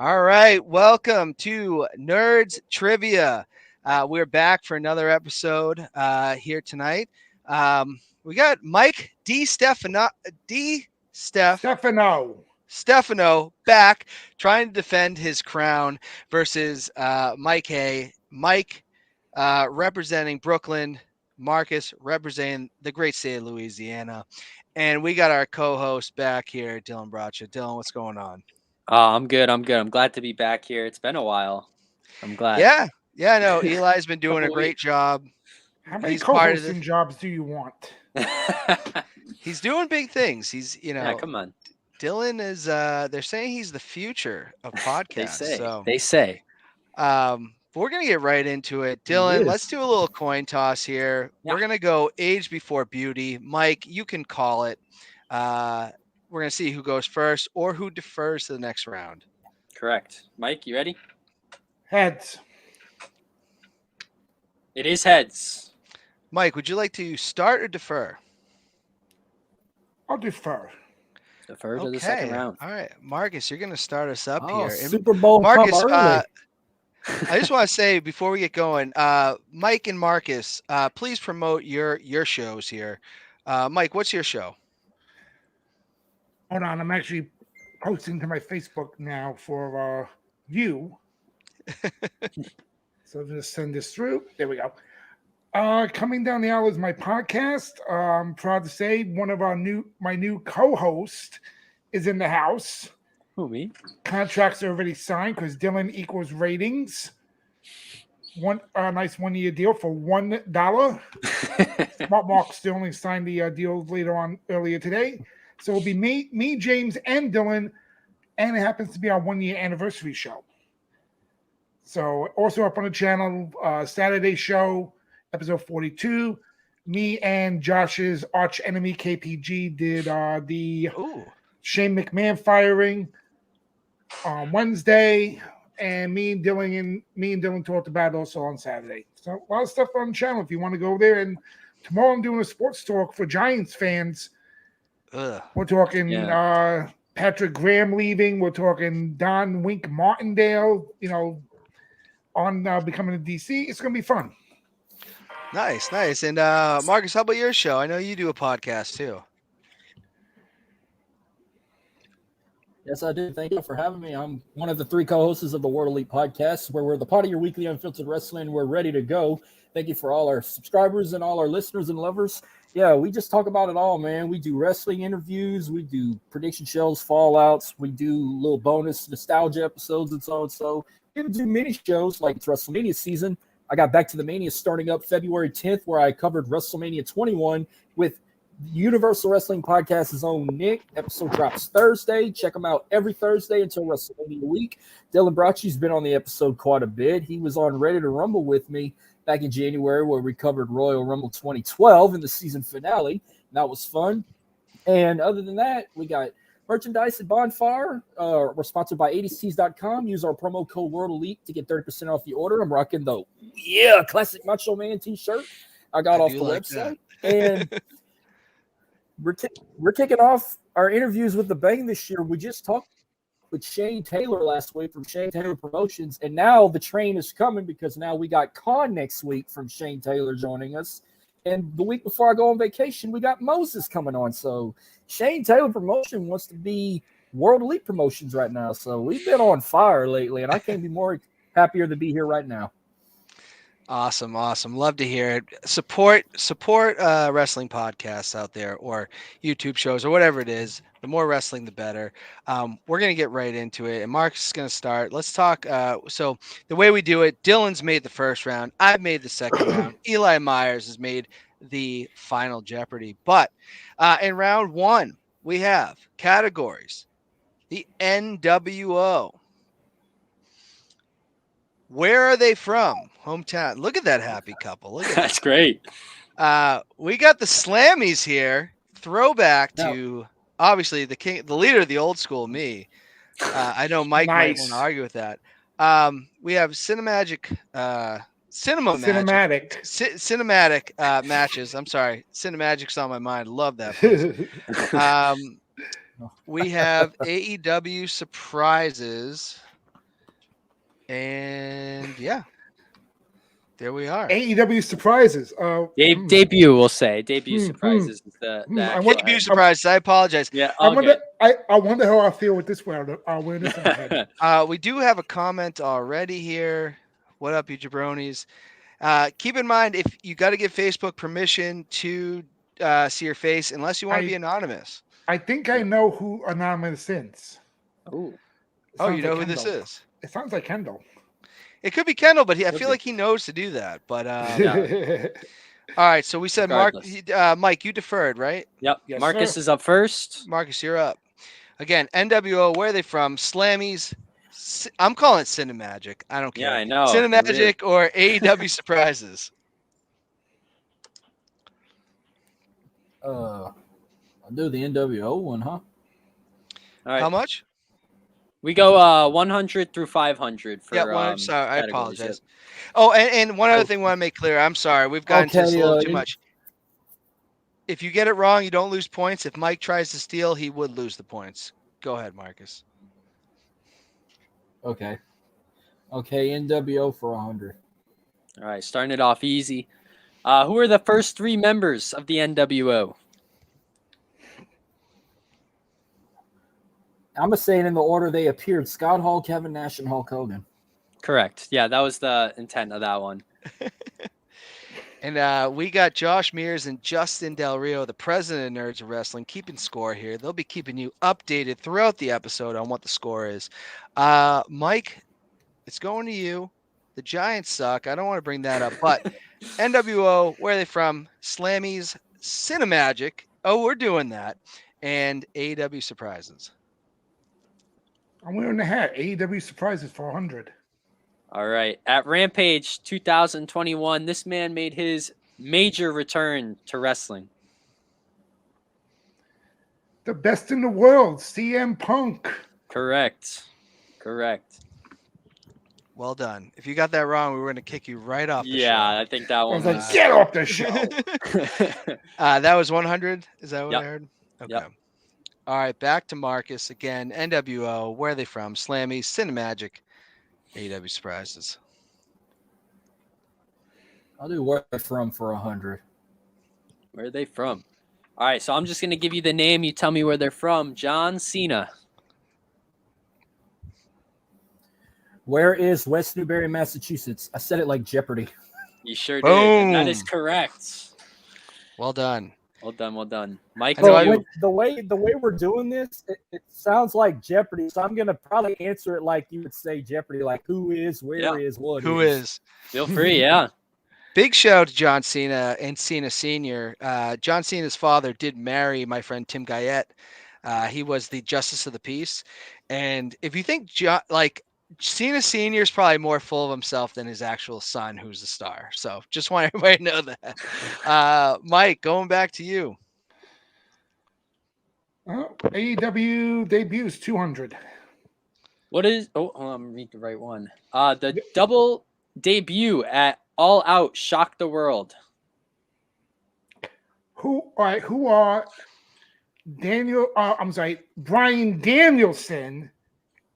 All right, welcome to Nerds Trivia. We're back for another episode here tonight. We got Mike Stefano. Stefano back trying to defend his crown versus Mike Hay. Mike representing Brooklyn, Marcus representing the great state of Louisiana. And we got our co-host back here, Dylan Bracha. Dylan, what's going on? I'm good. I'm glad to be back here. It's been a while. I'm glad. Yeah, no, Eli's been doing a Couple great weeks. job. How many He's part of co-hosting the. jobs do you want? He's doing big things. He's, Yeah, come on. Dylan is. They're saying he's the future of podcasts. They say. So, They say. we're gonna get right into it. Dylan, let's do a little coin toss here. Yeah. We're gonna go age before beauty. Mike, you can call it. We're gonna see who goes first or who defers to the next round. Correct. Mike, you ready? Heads. It is heads. Mike, would you like to start or defer? I'll defer. Defer to the second round. All right, Marcus, you're going to start us up here. Super Bowl Marcus, come early. I just want to say before we get going, Mike and Marcus, please promote your shows here. Mike, what's your show? Hold on, I'm actually posting to my Facebook now for you. So I'm going to send this through. There we go. Coming down the aisle is my podcast. I'm proud to say one of my new co-host is in the house. Who, me? Contracts are already signed because Dylan equals ratings. One nice 1 year deal for $1. Smart Mark still only signed the deal earlier today. So it'll be me, James, and Dylan, and it happens to be our 1 year anniversary show. So also up on the channel, Saturday show, episode 42. Me and Josh's arch enemy KPG did the Shane McMahon firing on Wednesday, and me and Dylan talked about it also on Saturday. So a lot of stuff on the channel if you want to go there. And tomorrow I'm doing a sports talk for Giants fans. We're talking Patrick Graham leaving. We're talking Don Wink Martindale, on becoming a DC. It's going to be fun. Nice. And Marcus, how about your show? I know you do a podcast too. Yes, I do. Thank you for having me. I'm one of the 3 co-hosts of the World Elite Podcast, where we're the part of your weekly unfiltered wrestling. We're ready to go. Thank you for all our subscribers and all our listeners and lovers. Yeah, we just talk about it all, man. We do wrestling interviews. We do prediction shows, fallouts. We do little bonus nostalgia episodes and so on. So we do mini shows like it's WrestleMania season. I got Back to the Mania starting up February 10th, where I covered WrestleMania 21 with Universal Wrestling Podcast's own Nick. Episode drops Thursday. Check them out every Thursday until WrestleMania week. Dylan Bracci's been on the episode quite a bit. He was on Ready to Rumble with me back in January, where we covered Royal Rumble 2012 in the season finale. That was fun. And other than that, we got merchandise at Bonfire. We're sponsored by 80stees.com. Use our promo code World Elite to get 30% off the order. I'm rocking the classic Macho Man t-shirt I got off the website. And we're kicking off our interviews with the Bang this year. We just talked with Shane Taylor last week from Shane Taylor Promotions, and now the train is coming because now we got Con next week from Shane Taylor joining us. And the week before I go on vacation, we got Moses coming on. So Shane Taylor Promotion wants to be World Elite Promotions right now. So we've been on fire lately, and I can't be more happier to be here right now. Awesome. Love to hear it. Support wrestling podcasts out there or YouTube shows or whatever it is. The more wrestling, the better. We're going to get right into it. And Mark's is going to start. Let's talk. So the way we do it, Dylan's made the first round. I've made the second round. Eli Myers has made the final Jeopardy. But in round 1, we have categories. The NWO. Where are they from? Hometown. Look at that happy couple. Look at That's great. We got the Slammies here. Throwback to obviously the leader of the old school, me. I know Mike might want to argue with that. We have cinematic matches. I'm sorry, Cinemagic's on my mind. Love that place. We have AEW surprises. And yeah, there we are. AEW surprises. Debut, we'll say. Debut Hmm, surprises is the I actual want- Debut head. surprises. I apologize. Yeah, I all wonder. good. I wonder how I feel with this round. I'll win this in my head. We do have a comment already here. What up, you jabronis? Keep in mind, if you got to give Facebook permission to see your face, unless you want to be anonymous. I think I know who Anonymous is. Ooh. It Oh, sounds you know like who this Kendall. is? It sounds like Kendall. It could be Kendall, but I Could feel be. like he knows to do that. But Yeah. all right, so we said Regardless. Mike, you deferred, right? Yep. Yes, Marcus sir. is up first. Marcus, you're up. Again, NWO, where are they from? Slammies. I'm calling it Cinemagic. I don't Yeah, care. I know. Cinemagic or AEW surprises. I'll do the NWO one, huh? All right. How much? We go 100 through 500 for Yeah, one. Sorry, I categories. apologize. Oh, and one other thing I want to make clear. I'm sorry, we've gotten to this a little too much. If you get it wrong, you don't lose points. If Mike tries to steal, he would lose the points. Go ahead, Marcus. Okay. Okay, NWO for 100. All right, starting it off easy. Who are the first 3 members of the NWO? I'm gonna say it in the order they appeared: Scott Hall, Kevin Nash, and Hulk Hogan. Correct. Yeah, that was the intent of that one. And we got Josh Mears and Justin Del Rio, the president of Nerds of Wrestling, keeping score here. They'll be keeping you updated throughout the episode on what the score is. Mike, it's going to you. The Giants suck. I don't want to bring that up, but NWO, where are they from? Slammies, Cinemagic. Oh, we're doing that. And AEW surprises. I'm wearing the hat. AEW surprises for 100. All right. At Rampage 2021, this man made his major return to wrestling. The best in the world, CM Punk. Correct. Well done. If you got that wrong, we were going to kick you right off the show. Yeah, I think that I one was like, was. get off the show. That was 100. Is that what Yep. I heard? Okay. Yep. All right, back to Marcus again. NWO, where are they from? Slammy, Cinemagic, AEW surprises. I'll do where they're from for 100. Where are they from? All right, so I'm just going to give you the name. You tell me where they're from. John Cena. Where is West Newbury, Massachusetts? I said it like Jeopardy. You sure did. And that is Boom. correct. Well done. Well done. Mike, I know Well, you- the way we're doing this, it sounds like Jeopardy. So I'm gonna probably answer it like you would say Jeopardy, like who is, where is, what Who is. is? feel free. Yeah. Big shout out to John Cena and Cena Sr. John Cena's father did marry my friend Tim Guyette. He was the Justice of the Peace. And if you think Cena Sr. is probably more full of himself than his actual son, who's the star. So just want everybody to know that. Mike, going back to you. AEW debuts 200. What is? Oh, hold on, read the right one. The double debut at All Out shocked the world. Who are Brian Danielson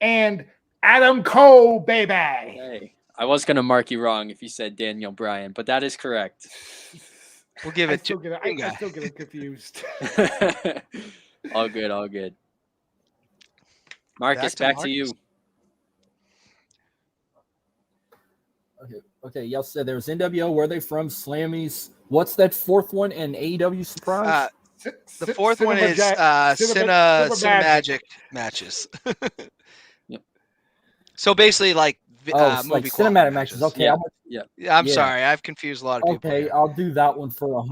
and Adam Cole, baby. Hey, I was gonna mark you wrong if you said Daniel Bryan, but that is correct. We'll give I it still to get I still get confused. All good. Marcus, back to you. Okay. Y'all said there was NWO. Where are they from? Slammies. What's that fourth one? And AEW surprise. the fourth one is Cinemagic matches. Yep. So basically, like it's movie like quality cinematic matches. Okay, Yeah. Yeah, I'm Yeah. sorry, I've confused a lot of people. okay. Here. I'll do that one for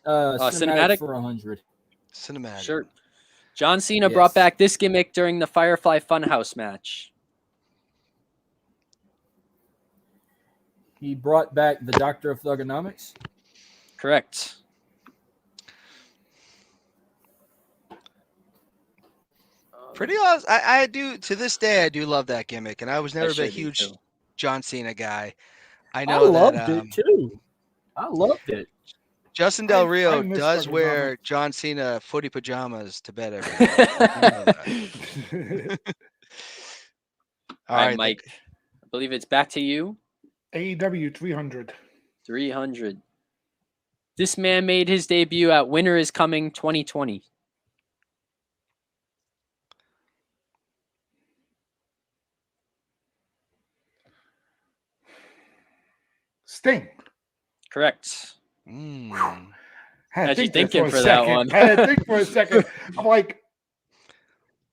cinematic? for 100. Cinematic. Sure. John Cena brought back this gimmick during the Firefly Funhouse match. He brought back the Doctor of Thugonomics. Correct. Pretty awesome. I do to this day. I do love that gimmick, and I was never sure been a do, huge too. John Cena guy. I I know loved that it too. I loved it. Justin Del I Rio miss does Thugonomics. wear John Cena footy pajamas to bed every night. I do know that. All right, Mike. I believe it's back to you. AEW 300. 300. This man made his debut at Winter is Coming 2020. Sting. Correct. Had How'd to you think thinking there for that one? I had to think for a second. I'm like,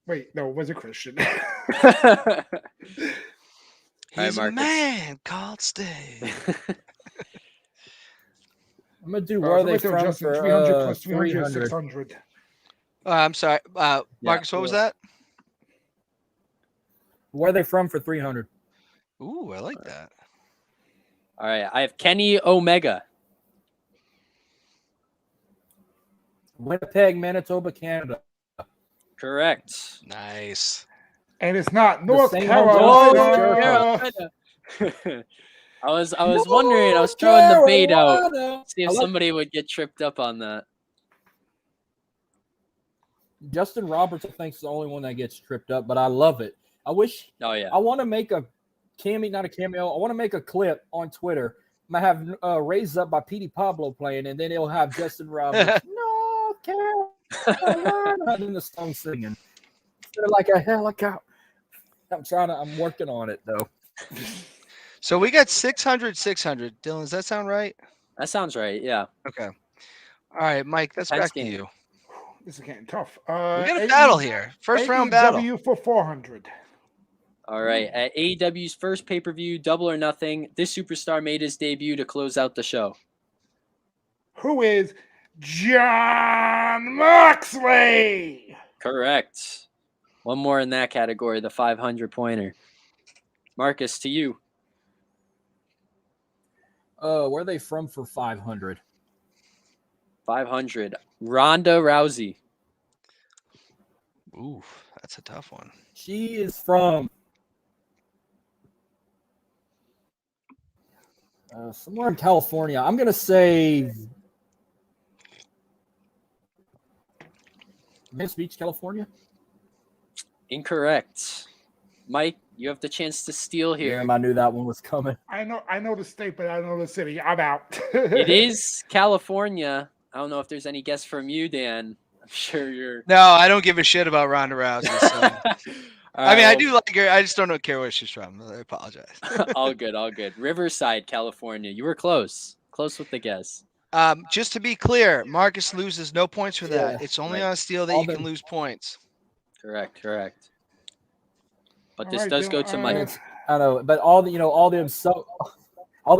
wait, no, it was a Christian. He's a Marcus. man called Sting. I'm gonna do where are they from Justin, for 300 plus 300 300. is 600. I'm sorry, Marcus. What was that? Where are they from for 300? Ooh, I like that. All right, I have Kenny Omega. Winnipeg, Manitoba, Canada. Correct. Nice. And it's not North same Carolina. I was wondering. I was throwing the bait out. See if somebody would get tripped up on that. Justin Roberts, I think, is the only one that gets tripped up, but I love it. I wish. Oh yeah. I want to make a not a cameo. I want to make a clip on Twitter. I have "Raised Up" by Petey Pablo playing, and then it'll have Justin Roberts, North Carolina, and the song singing. Instead of like a helicopter. I'm working on it though. So we got 600. Dylan, does that sound right? That sounds right. Yeah. Okay. All right, Mike. That's back to you. This is getting tough. We got a battle here. First round battle. AEW for 400. All right. At AEW's first pay-per-view, Double or Nothing, this superstar made his debut to close out the show. Who is John Moxley? Correct. One more in that category, the 500-pointer. Marcus, to you. Where are they from for 500? 500. Ronda Rousey. Ooh, that's a tough one. She is from somewhere in California. I'm gonna say Venice Beach, California. Incorrect. Mike, you have the chance to steal here. Damn, I knew that one was coming. I know the state, but I don't know the city. I'm out. It is California. I don't know if there's any guess from you, Dan. I'm sure you're. No, I don't give a shit about Ronda Rousey. So. I mean, I do like her. I just don't care where she's from. I apologize. All good. Riverside, California. You were close. Close with the guess. Just to be clear, Marcus loses no points for that. It's only on a steal that you can lose points. Correct. But this does go to Mike. I know, but all them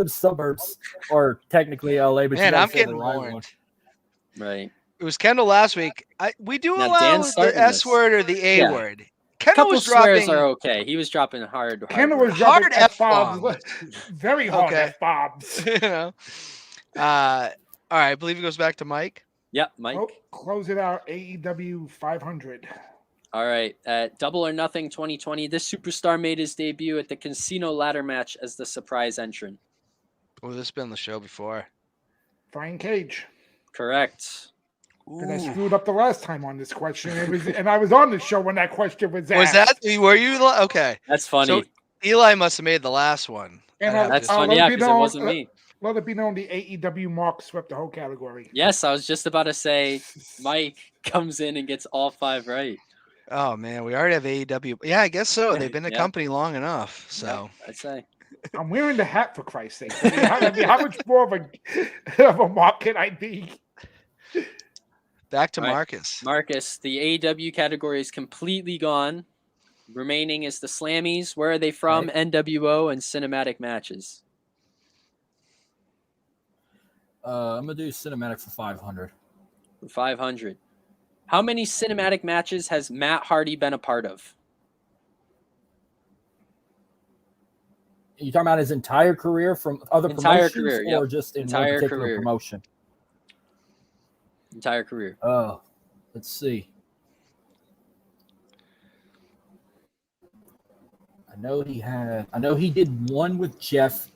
suburbs are technically LA. But Man, I'm getting warned. Right. It was Kendall last week. We do Now, allow Dan's the S word or the A word. Kendall was swears dropping. are okay. He was dropping hard. Kendall was dropping F-bombs. Very hard F-bombs. You know. All right, I believe it goes back to Mike. Yep, Mike. Close it out. AEW 500. All right. At Double or Nothing 2020, this superstar made his debut at the Casino Ladder match as the surprise entrant. Oh, this has been on the show before. Brian Cage. Correct. Because I screwed up the last time on this question. And I was on the show when that question was asked. Was that? Were you? Okay. That's funny. So Eli must have made the last one. And that's funny, yeah, because it wasn't me. Let it be known the AEW mark swept the whole category. Yes, I was just about to say Mike comes in and gets all 5 right. Oh, man, we already have AEW. Yeah, I guess so. They've been a company long enough. So I'd say. I'm wearing the hat, for Christ's sake. I mean, how much more of a mark can I be? Back to Marcus. Marcus, the AEW category is completely gone. Remaining is the Slammies. Where are they from? Right. NWO and cinematic matches. I'm going to do cinematic for 500. For 500. How many cinematic matches has Matt Hardy been a part of? Are you talking about his entire career from other promotions or just in one particular promotion? Entire career. Oh, let's see. I know he did one with Jeff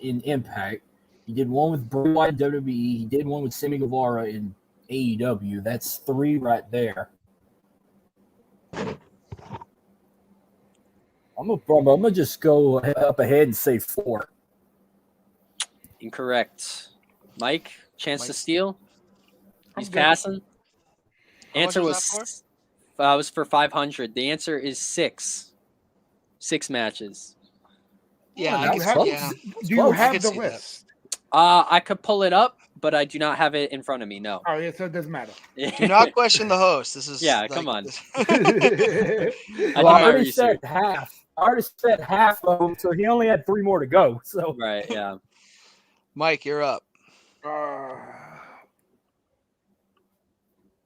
in Impact. He did one with Bray Wyatt in WWE. He did one with Sammy Guevara in AEW. That's 3 right there. I'm gonna just go up ahead and say 4. Incorrect. Mike, chance to Mike. steal. I'm He's good. passing. How much Answer was was that for? was for 500. The answer is 6. 6 matches. Yeah, Oh, I that could. was have- close. Yeah, It's Do you close. I have could the see that. list? I could pull it up, but I do not have it in front of me. No. Oh, yeah, so it doesn't matter. Do not question the host. This is Yeah, like, come on. I I do Well, my I already research. said half. I already said half of them, so he only had 3 more to go. So Right. Yeah. Mike, you're up.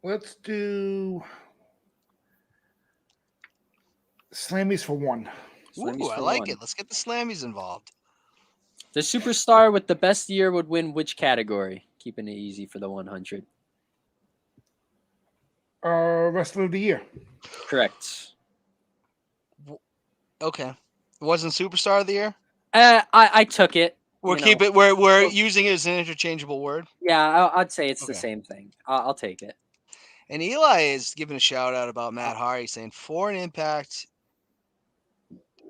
Let's do Slammies for 1. Slammies Ooh, I for like 1. it. Let's get the Slammies involved. The superstar with the best year would win which category? Keeping it easy for the 100. Wrestler of the Year. Correct. Okay. It wasn't Superstar of the Year? I took it. We'll you keep know. it. We're Well- using it as an interchangeable word. Yeah, I'd say it's the Okay. same thing. I'll take it. And Eli is giving a shout out about Matt Hardy, saying for an impact.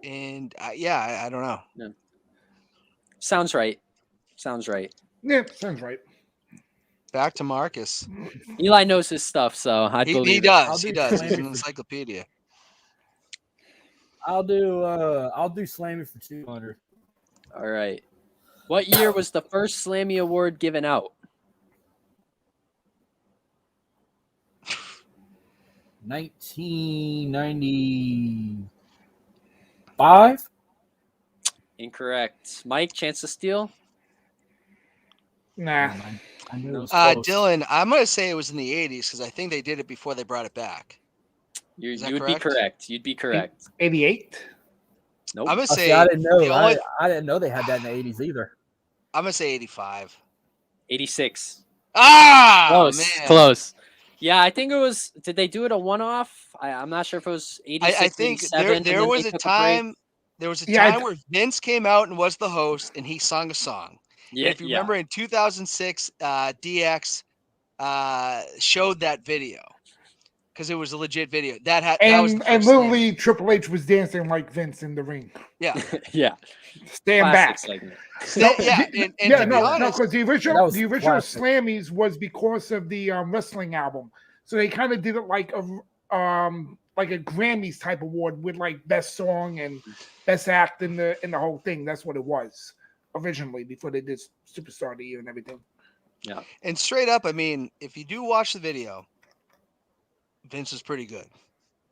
And yeah, I don't know. Sounds right. Sounds right. Yeah, sounds right. Back to Marcus. Eli knows his stuff, so I He believe it. does. I'll He do does. He's Slammy an for- encyclopedia. I'll do Slammy for 200. All right. What year was the first Slammy Award given out? 1995. Incorrect. Mike, chance to steal? Nah. I knew it was close. Dylan, I'm going to say it was in the 80s because I think they did it before they brought it back. You Is that would be correct? correct. You'd be correct. 88. Nope. I'm going to Oh, say see, I didn't know. the only- I didn't know they had that in the 80s either. I'm going to say 85. 86. Ah, Close. man. Close. Yeah, I think it was. Did they do it a one-off? I'm not sure if it was 86, I think 87, there and then was they a took time. There was a Yeah, time where Vince came out and was the host, and he sung a song. Yeah, And if you remember, in 2006, DX showed that video because it was a legit video. That was the And first literally Triple H was dancing like Vince in the ring. yeah. yeah. Stand back. Classic segment. Still, yeah, and Yeah, to be honest, because the That original was classic. Slammies was because of the wrestling album, so they kind of did it like a Grammys type award with like best song and best act in the whole thing. That's what it was originally before they did Superstar of the Year and everything. Yeah. and straight up, I mean, if you do watch the video, Vince is pretty good.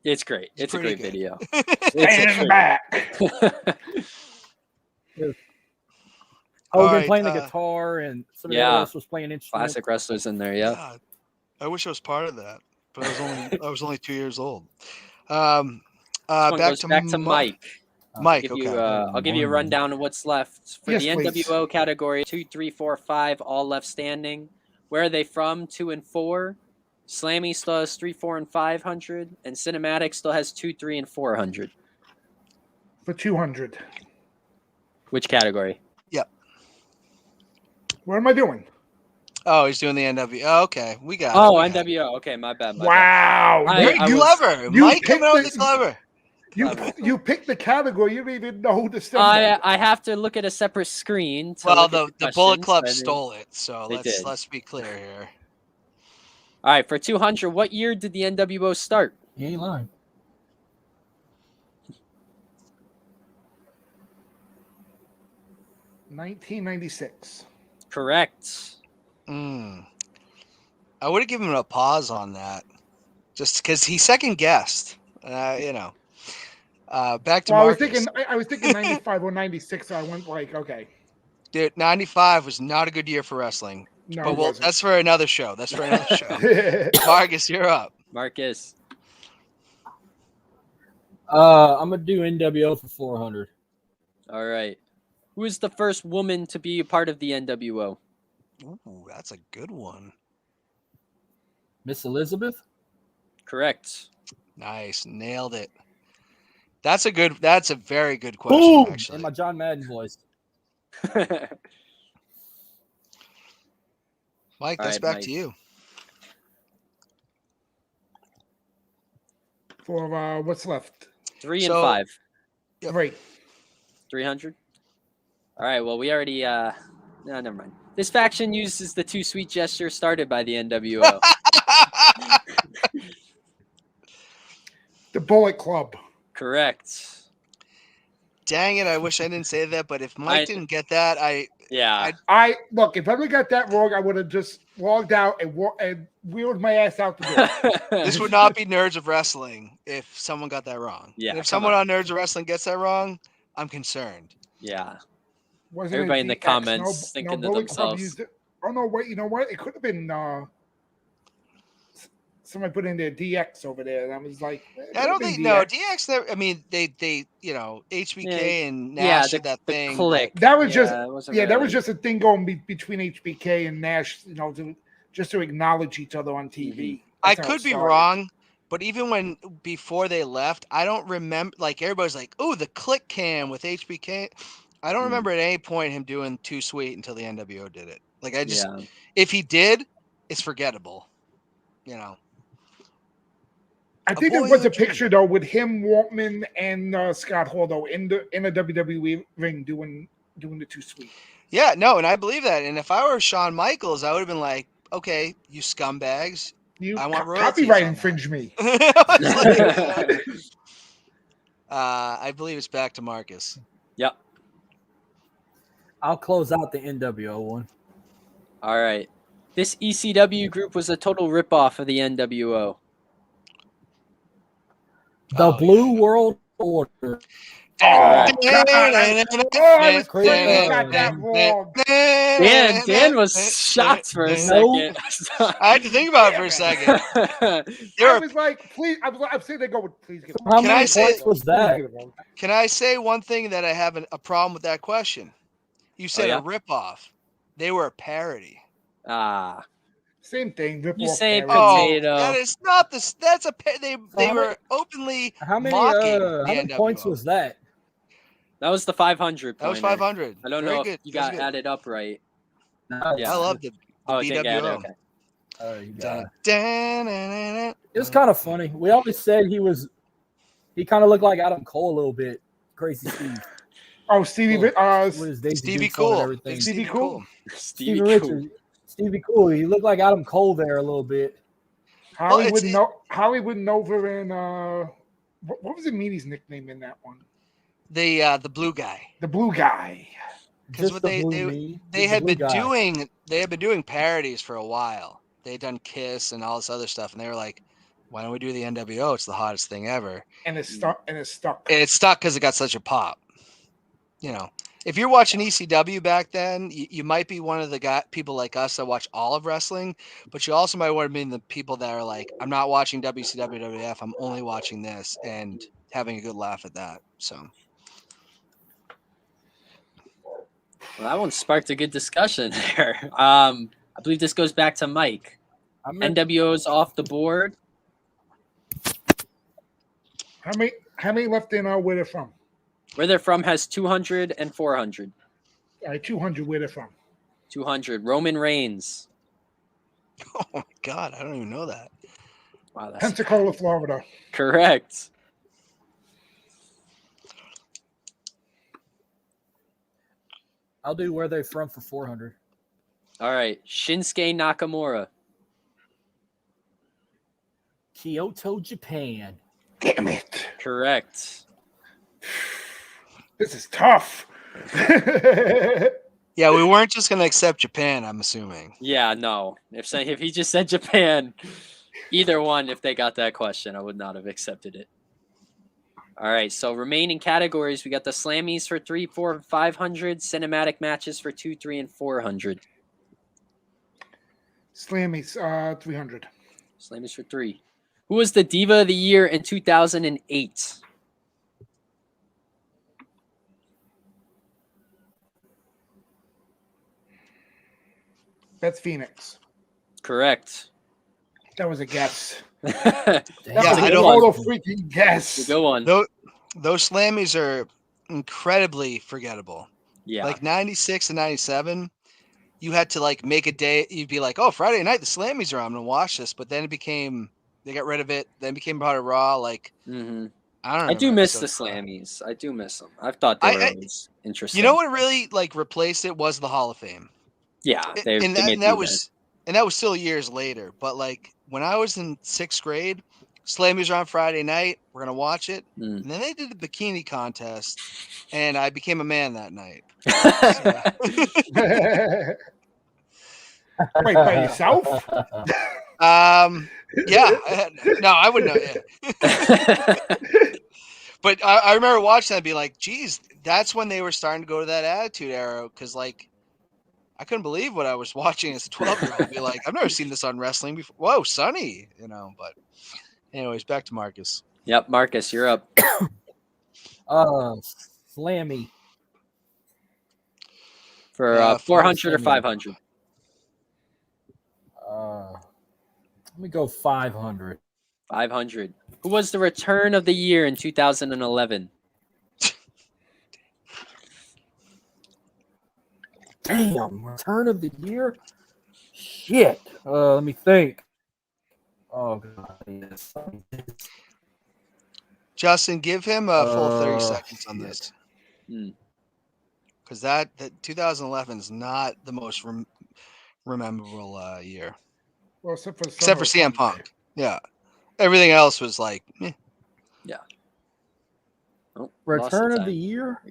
It's great. It's It's a pretty great good. video. Stand back. Hogan right, playing the guitar and somebody yeah. else was playing instruments. Classic wrestlers in there. Yeah. God, I wish I was part of that, but I was only 2 years old. This one Back goes to back to Mike. Mike, I'll give okay. you, I'll give you a rundown of what's left for Yes, the please. NWO category. 2, 3, 4, 5, all left standing. Where are they from? 2 and 4. Slammy still has 3, 4, and 500, and Cinematic still has 2, 3, and 400. For 200. Which category? What am I doing? Oh, he's doing the NW. Oh, okay, we got Oh, it. We got it. NWO. Okay, my bad. My bad. Wow. I- You're was- clever. you Mike coming picked out with the- the clever. You picked the category. You didn't even know who to send. I have to look at a separate screen. To Well, look the at the Bullet questions, Club but I mean- stole it, so They did. let's be clear here. All right, for 200, what year did the NWO start? He ain't lying. $1996. Correct. I would have given him a pause on that, just because he second guessed. You know. Back to Well, Marcus. I was thinking 95 or 96. So I went like, okay, Dude, 95 was not a good year for wrestling. no, But it wasn't. that's for another show. That's for another show. Marcus, you're up. Marcus. I'm gonna do NWO for 400. All right. Who is the first woman to be a part of the NWO? Ooh, that's a good one. Miss Elizabeth. Correct. Nice, nailed it. That's a very good question, Boom! actually. In my John Madden voice. Mike, All that's right, back Mike. to you. For what's left. 3 and So- 5. Yep. 3. 300. All right. Well, we already. No, never mind. This faction uses the too sweet gesture started by the NWO. The Bullet Club. Correct. Dang it! I wish I didn't say that, but if Mike didn't get that, Yeah. I look. If I ever got that wrong, I would have just logged out and wheeled my ass out the door. this would not be Nerds of Wrestling if someone got that wrong. Yeah, And if come someone on. on Nerds of Wrestling gets that wrong, I'm concerned. Yeah. Wasn't Everybody it in the DX? comments thinking to Bullet Club themselves. used it. Oh no! Wait. You know what? It could have been. Somebody put in their DX over there, and I was like, I don't think DX. I mean, they HBK and Nash did that thing. Click. That was it wasn't that really- was just a thing going between HBK and Nash, just to acknowledge each other on TV. I That's how could it be started. wrong, but even before they left, I don't remember. Like everybody's like, "Oh, the click cam with HBK." I don't remember at any point him doing Too Sweet until the NWO did it. Like if he did, it's forgettable. I think there was a picture though with him, Waltman, and Scott Hall though in a WWE ring doing the Too Sweet. Yeah, no, and I believe that. And if I were Shawn Michaels, I would have been like, "Okay, you scumbags, I want royalties copyright on infringe me." I believe it's back to Marcus. Yep. I'll close out the NWO one. All right. This ECW group was a total ripoff of the NWO. The Blue World Order. Oh, God. I was Crazy. praying I got that wrong. Dan was shocked for a second. I had to think about it for a second. I was like, please. I'm saying they go with please get. How many points was that? Can I say one thing that I have a problem with that question? You said a ripoff. They were a parody. Same thing. You say potato. That is not this. That's they were openly mocking how many points was that? That was the 500. That was 500. I don't know if you got added up right. Yeah. I love the BWO. Okay. It was kind of funny. We always said he kind of looked like Adam Cole a little bit. Crazy Steve. Oh, Stevie Cool. Stevie Cool. Stevie Richards. Stevie Cool. He looked like Adam Cole there a little bit. Hollywood Nova and what was Meaty's nickname in that one? The blue guy. The blue guy. Because what they had been doing parodies for a while. They had done Kiss and all this other stuff, and they were like, "Why don't we do the NWO? It's the hottest thing ever." And it's stuck. And it's stuck because it got such a pop. If you're watching ECW back then, you might be one of the people like us that watch all of wrestling, but you also might want to be the people that are like, I'm not watching WCW, WWF, I'm only watching this and having a good laugh at that. So, well, that one sparked a good discussion there. I believe this goes back to Mike. NWO's off the board. How many left in where they're from? Where they're from has 200 and 400. All right, 200. Where they're from? 200. Roman Reigns. Oh my God, I don't even know that. Wow, that's Pensacola, Florida. Correct. I'll do where they're from for 400. All right, Shinsuke Nakamura. Kyoto, Japan. Damn it. Correct. This is tough. Yeah, we weren't just going to accept Japan, I'm assuming. Yeah, no. If he just said Japan, either one, if they got that question, I would not have accepted it. All right, so remaining categories, we got the Slammies for 3, 4, and 500, cinematic matches for 2, 3, and 400. Slammies, 300. Slammies for 3. Who was the Diva of the Year in 2008? That's Phoenix. Correct. That was a guess. That was a total freaking guess. Good one. Those Slammies are incredibly forgettable. Yeah. Like 96 and 97, you had to like make a day. You'd be like, oh, Friday night, the Slammies are on. I'm going to watch this. But then they got rid of it. Then it became part of Raw. Like, I don't I do remember miss the episode 5. Slammies. I do miss them. I've thought they were I always interesting. You know what really like replaced it was the Hall of Fame. Yeah, A- they and they that made and that do that. was and that was still years later. But like when I was in 6th grade, Slammies are on Friday night. We're gonna watch it, Mm. and then they did the bikini contest, and I became a man that night. Wait, by yourself? Yeah, no, I wouldn't know. Yeah, but I remember watching that and be like, geez, that's when they were starting to go to that attitude era. Because like I couldn't believe what I was watching as a 12-year-old. Be like, I've never seen this on wrestling before. Whoa, Sonny, But anyways, back to Marcus. Yep, Marcus, you're up. Slammy. For Yeah, 400 or Slammy. 500. Let me go 500. 500. Who was the return of the year in 2011? Damn, return of the year? Shit. Let me think. Oh god. Yes. Justin, give him a full 30 seconds on Shit. this. Hmm. Because that 2011 is not the most rememberable year. Well, except for Except for CM Punk. Yeah. Everything else was like, eh. Oh, Return of time. the year?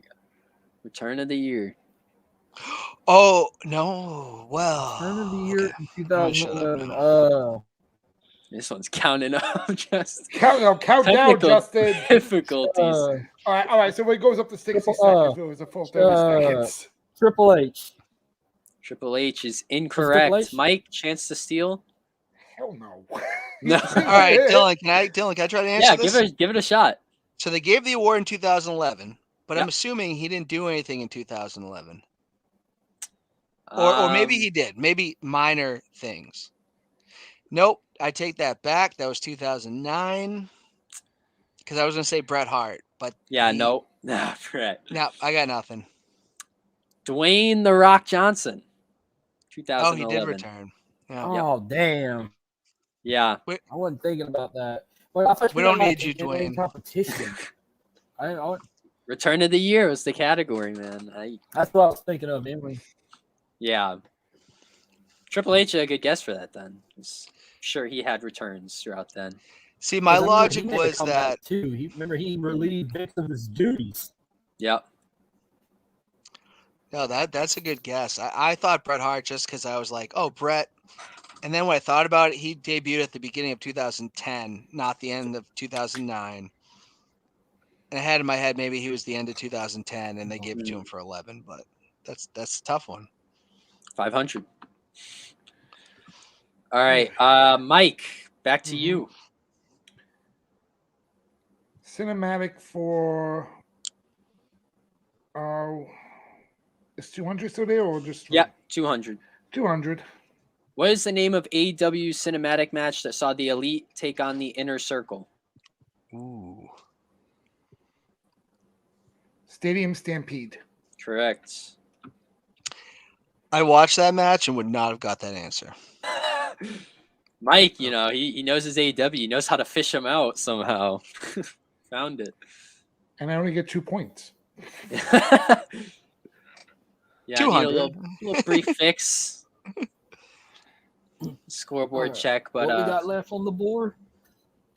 Return of the year. Oh, no. Well, Return of the year okay. in I'm gonna shut up 2011. This one's counting up. Just Count down, technical Justin. difficulties. All right. So it goes up to 60 Triple- seconds. It was a full 30 seconds. Triple H. Triple H is Triple incorrect. H? Mike, chance to steal. Hell no. No. All right, Dylan, can I try to answer Yeah, this? give it a shot. So they gave the award in 2011, but I'm Yep. assuming he didn't do anything in 2011. Or maybe he did. Maybe minor things. Nope, I take that back. That was 2009. Because I was going to say Bret Hart, but Yeah, no. Nah, Brett. No, I got nothing. Dwayne The Rock Johnson. Oh, 2011. he did return. Yeah. Oh, damn. Yeah. I wasn't thinking about that. But I thought We you don't meant, need you, in Dwayne. competition. I Return of the year was the category, man. that's what I was thinking of, anyway. Yeah. Triple H a good guess for that then. Sure he had returns throughout then. See, my 'Cause I remember logic he made a was comeback, that too. He relieved Vince of his duties. Yep. no, that's a good guess. I thought Bret Hart just because I was like, oh, Bret. And then when I thought about it, he debuted at the beginning of 2010, not the end of 2009. And I had in my head maybe he was the end of 2010, and they gave it to him for 11. But that's a tough one. 500. All right. Mike, back to you. Cinematic for. Is 200 still there or just. Yep, 200. 200. What is the name of AEW cinematic match that saw the Elite take on the Inner Circle? Ooh. Stadium Stampede. Correct. I watched that match and would not have got that answer. Mike, he knows his AEW. He knows how to fish him out somehow. Found it. And I only get 2 points. Yeah, 200. I need a little brief fix. Scoreboard check, but what we got left on the board?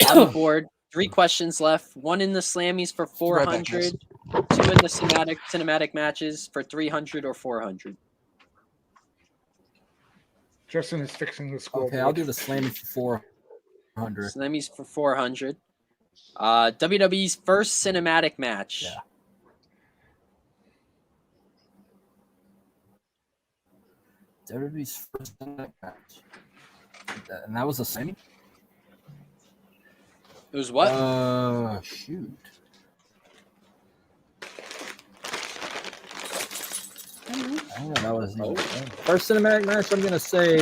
on the board, 3 questions left. 1 in the Slammies for 400, 2 in the cinematic matches for 300 or 400. Justin is fixing the scoreboard. Okay, I'll do the Slammy for 400. Slammies for 400. WWE's first cinematic match. Yeah. WWE's first cinematic match. And that was a semi? It was what? Shoot. Oh, that was first cinematic match. I'm gonna say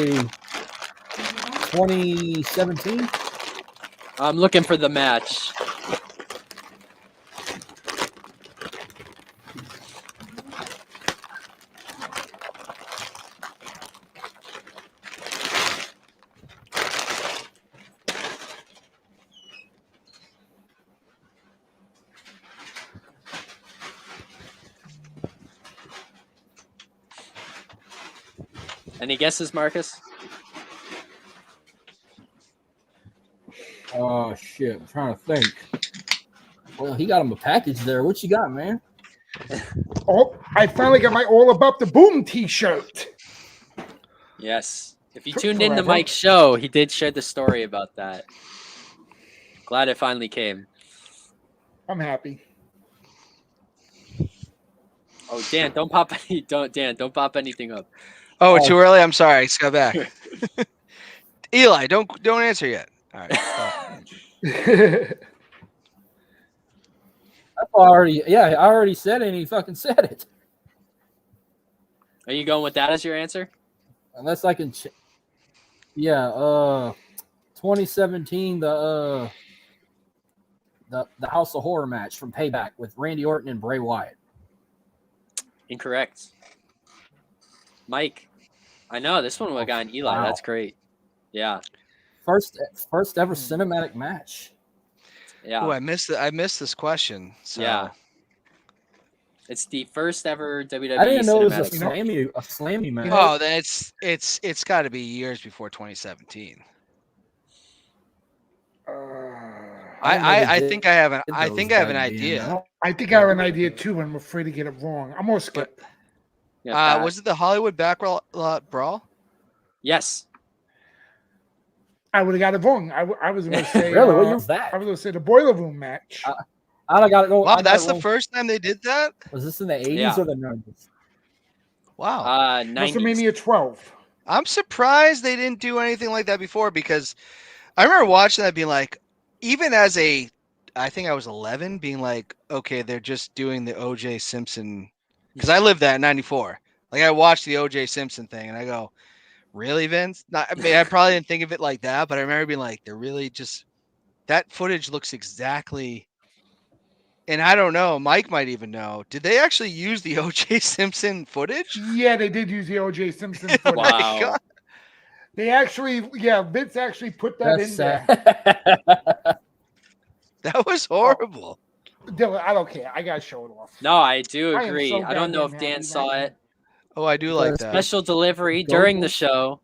2017. I'm looking for the match. Any guesses, Marcus? Oh shit! I'm trying to think. Well, he got him a package there. What you got, man? Oh, I finally got my All About the Boom T-shirt. Yes. If you Took tuned in to forever. Mike's show, he did share the story about that. Glad it finally came. I'm happy. Oh, Dan, don't pop anything up. Oh, Oh. too early. I'm sorry. I just got back. Eli, don't answer yet. All right. I already said it and he fucking said it. Are you going with that as your answer? Unless I can 2017 the House of Horror match from Payback with Randy Orton and Bray Wyatt. Incorrect. Mike, I know this one would have gotten Eli. Wow. That's great. Yeah. First ever cinematic match. Yeah. Oh, I missed this question. So. Yeah. It's the first ever WWE I didn't know it was cinematic. a slammy match. Oh, then it's got to be years before 2017. I think I have an idea. I think I have an idea too, and I'm afraid to get it wrong. I'm gonna skip. Yeah, Was it the Hollywood Backlot Brawl? Yes. I would have got it wrong. I was going to say. Really? What year was that? I was going to say the Boiler Room match. I got it. No, Wow, that's the first time they did that? Was this in the 80s Yeah. or the 90s? Wow. 90s. WrestleMania 12. I'm surprised they didn't do anything like that before, because I remember watching that being like, even as I think I was 11, being like, okay, they're just doing the OJ Simpson, because I lived that in 94. Like, I watched the OJ Simpson thing and I go, really, Vince? I probably didn't think of it like that, but I remember being like, they're really just, that footage looks exactly. And I don't know, Mike might even know. Did they actually use the OJ Simpson footage? Yeah, they did use the OJ Simpson footage. Wow. God. They actually, Vince actually put that in there. That was horrible. Dylan, I don't care. I got to show it off. No, I do I am agree. so I don't know if goddamn Dan happy saw right it. Oh, I do like that. Special delivery during the show.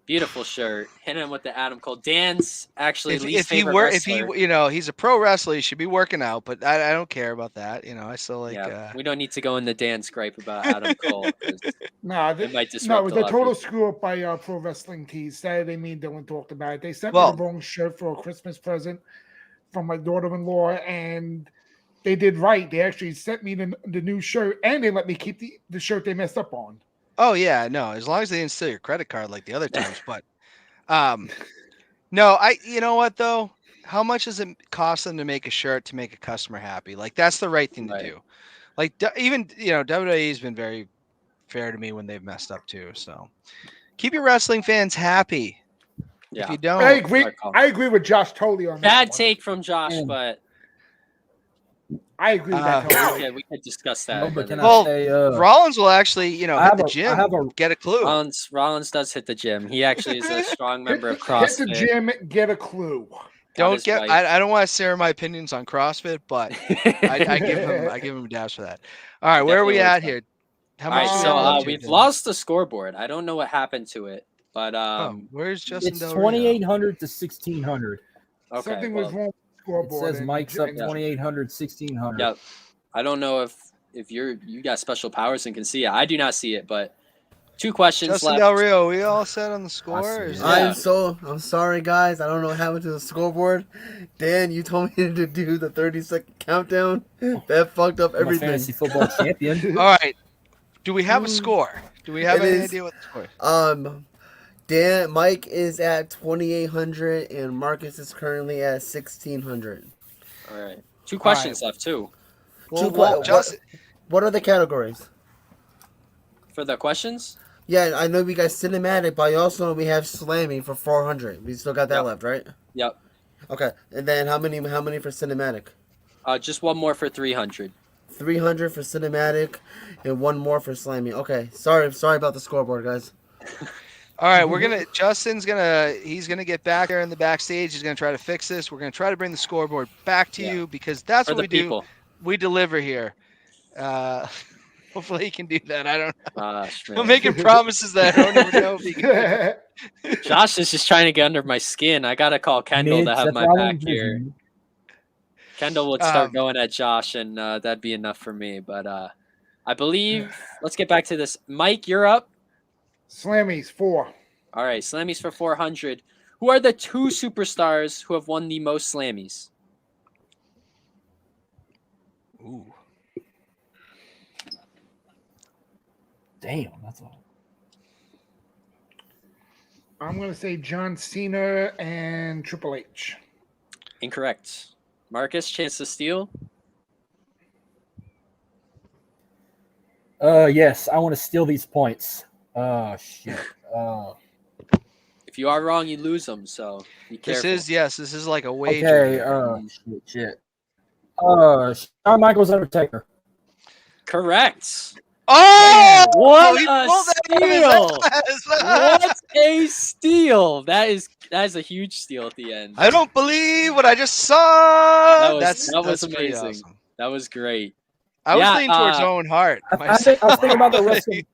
Beautiful shirt. Hit him with the Adam Cole. Dan's actually least favorite wrestler. He's a pro wrestler. He should be working out, but I don't care about that. I still like. We don't need to go into Dan's gripe about Adam Cole. It might disrupt was a a lot of total people. screw up by Pro Wrestling Tees. Saturday, me and Dylan talked about it. They sent me the wrong shirt for a Christmas present from my daughter-in-law, and they did right. They actually sent me the new shirt, and they let me keep the shirt they messed up on. Oh yeah, no, as long as they didn't steal your credit card like the other times. But no, you know what though? How much does it cost them to make a shirt to make a customer happy? Like, that's the right thing to do. Like, even WWE's been very fair to me when they've messed up too. So keep your wrestling fans happy. Yeah. If you don't, I agree with Josh totally on that. Bad take from Josh, but I agree with that totally. we could discuss that. Rollins will actually, hit the gym, get a clue. Rollins does hit the gym. He actually is a strong member of CrossFit. Hit the gym, get a clue. I don't want to share my opinions on CrossFit, but I give him dabs for that. All right, where are we at here? How much? All right, we've lost the scoreboard. I don't know what happened to it, but where's Justin? It's 2,800 to 1,600. Okay, something was wrong. It says Mike's up 2,800, 1,600. Yep. I don't know if you got special powers and can see it. I do not see it, but 2 questions Justin left. Del Rio, we all set on the score? I'm sorry, guys. I don't know what happened to the scoreboard. Dan, you told me to do the 30-second countdown. That fucked up everything. Fantasy football champion. All right. Do we have a score? Do we have any idea what the score is? Mike is at 2,800 and Marcus is currently at 1,600. All right. 2 questions left too. What are the categories? For the questions? Yeah, I know we got cinematic, but also we have slamming for 400. We still got that left, right? Yep. Okay, and then how many for cinematic? Just one more for 300. 300 for cinematic, and one more for slamming. Okay, sorry about the scoreboard, guys. All right, Justin's gonna get back there in the backstage. He's gonna try to fix this. We're gonna try to bring the scoreboard back to you, because that's what we do. We deliver here. Hopefully he can do that. I don't know. Gosh, I'm man. making promises that I don't even know if he can do it. Josh is just trying to get under my skin. I gotta call Kendall to Mitch, have that's my what I back want to here. do. Kendall would start going at Josh, and that'd be enough for me. But I believe let's get back to this. Mike, you're up. Slammies 4. All right, Slammies for 400. Who are the 2 superstars who have won the most Slammies? Ooh. Damn, that's all. I'm gonna say John Cena and Triple H. Incorrect. Marcus, chance to steal. Yes, I want to steal these points. Oh shit. If you are wrong, you lose them. So be careful. This is like a wager. Okay. here. Shit. Shawn Michaels Undertaker. Correct. Oh, What he a pulled that out of his steal! ass. What a steal! That is a huge steal at the end. I don't believe what I just saw. That was That's amazing. pretty awesome. That was great. I was Yeah, leaning towards Owen Hart. I was thinking about the wrestling.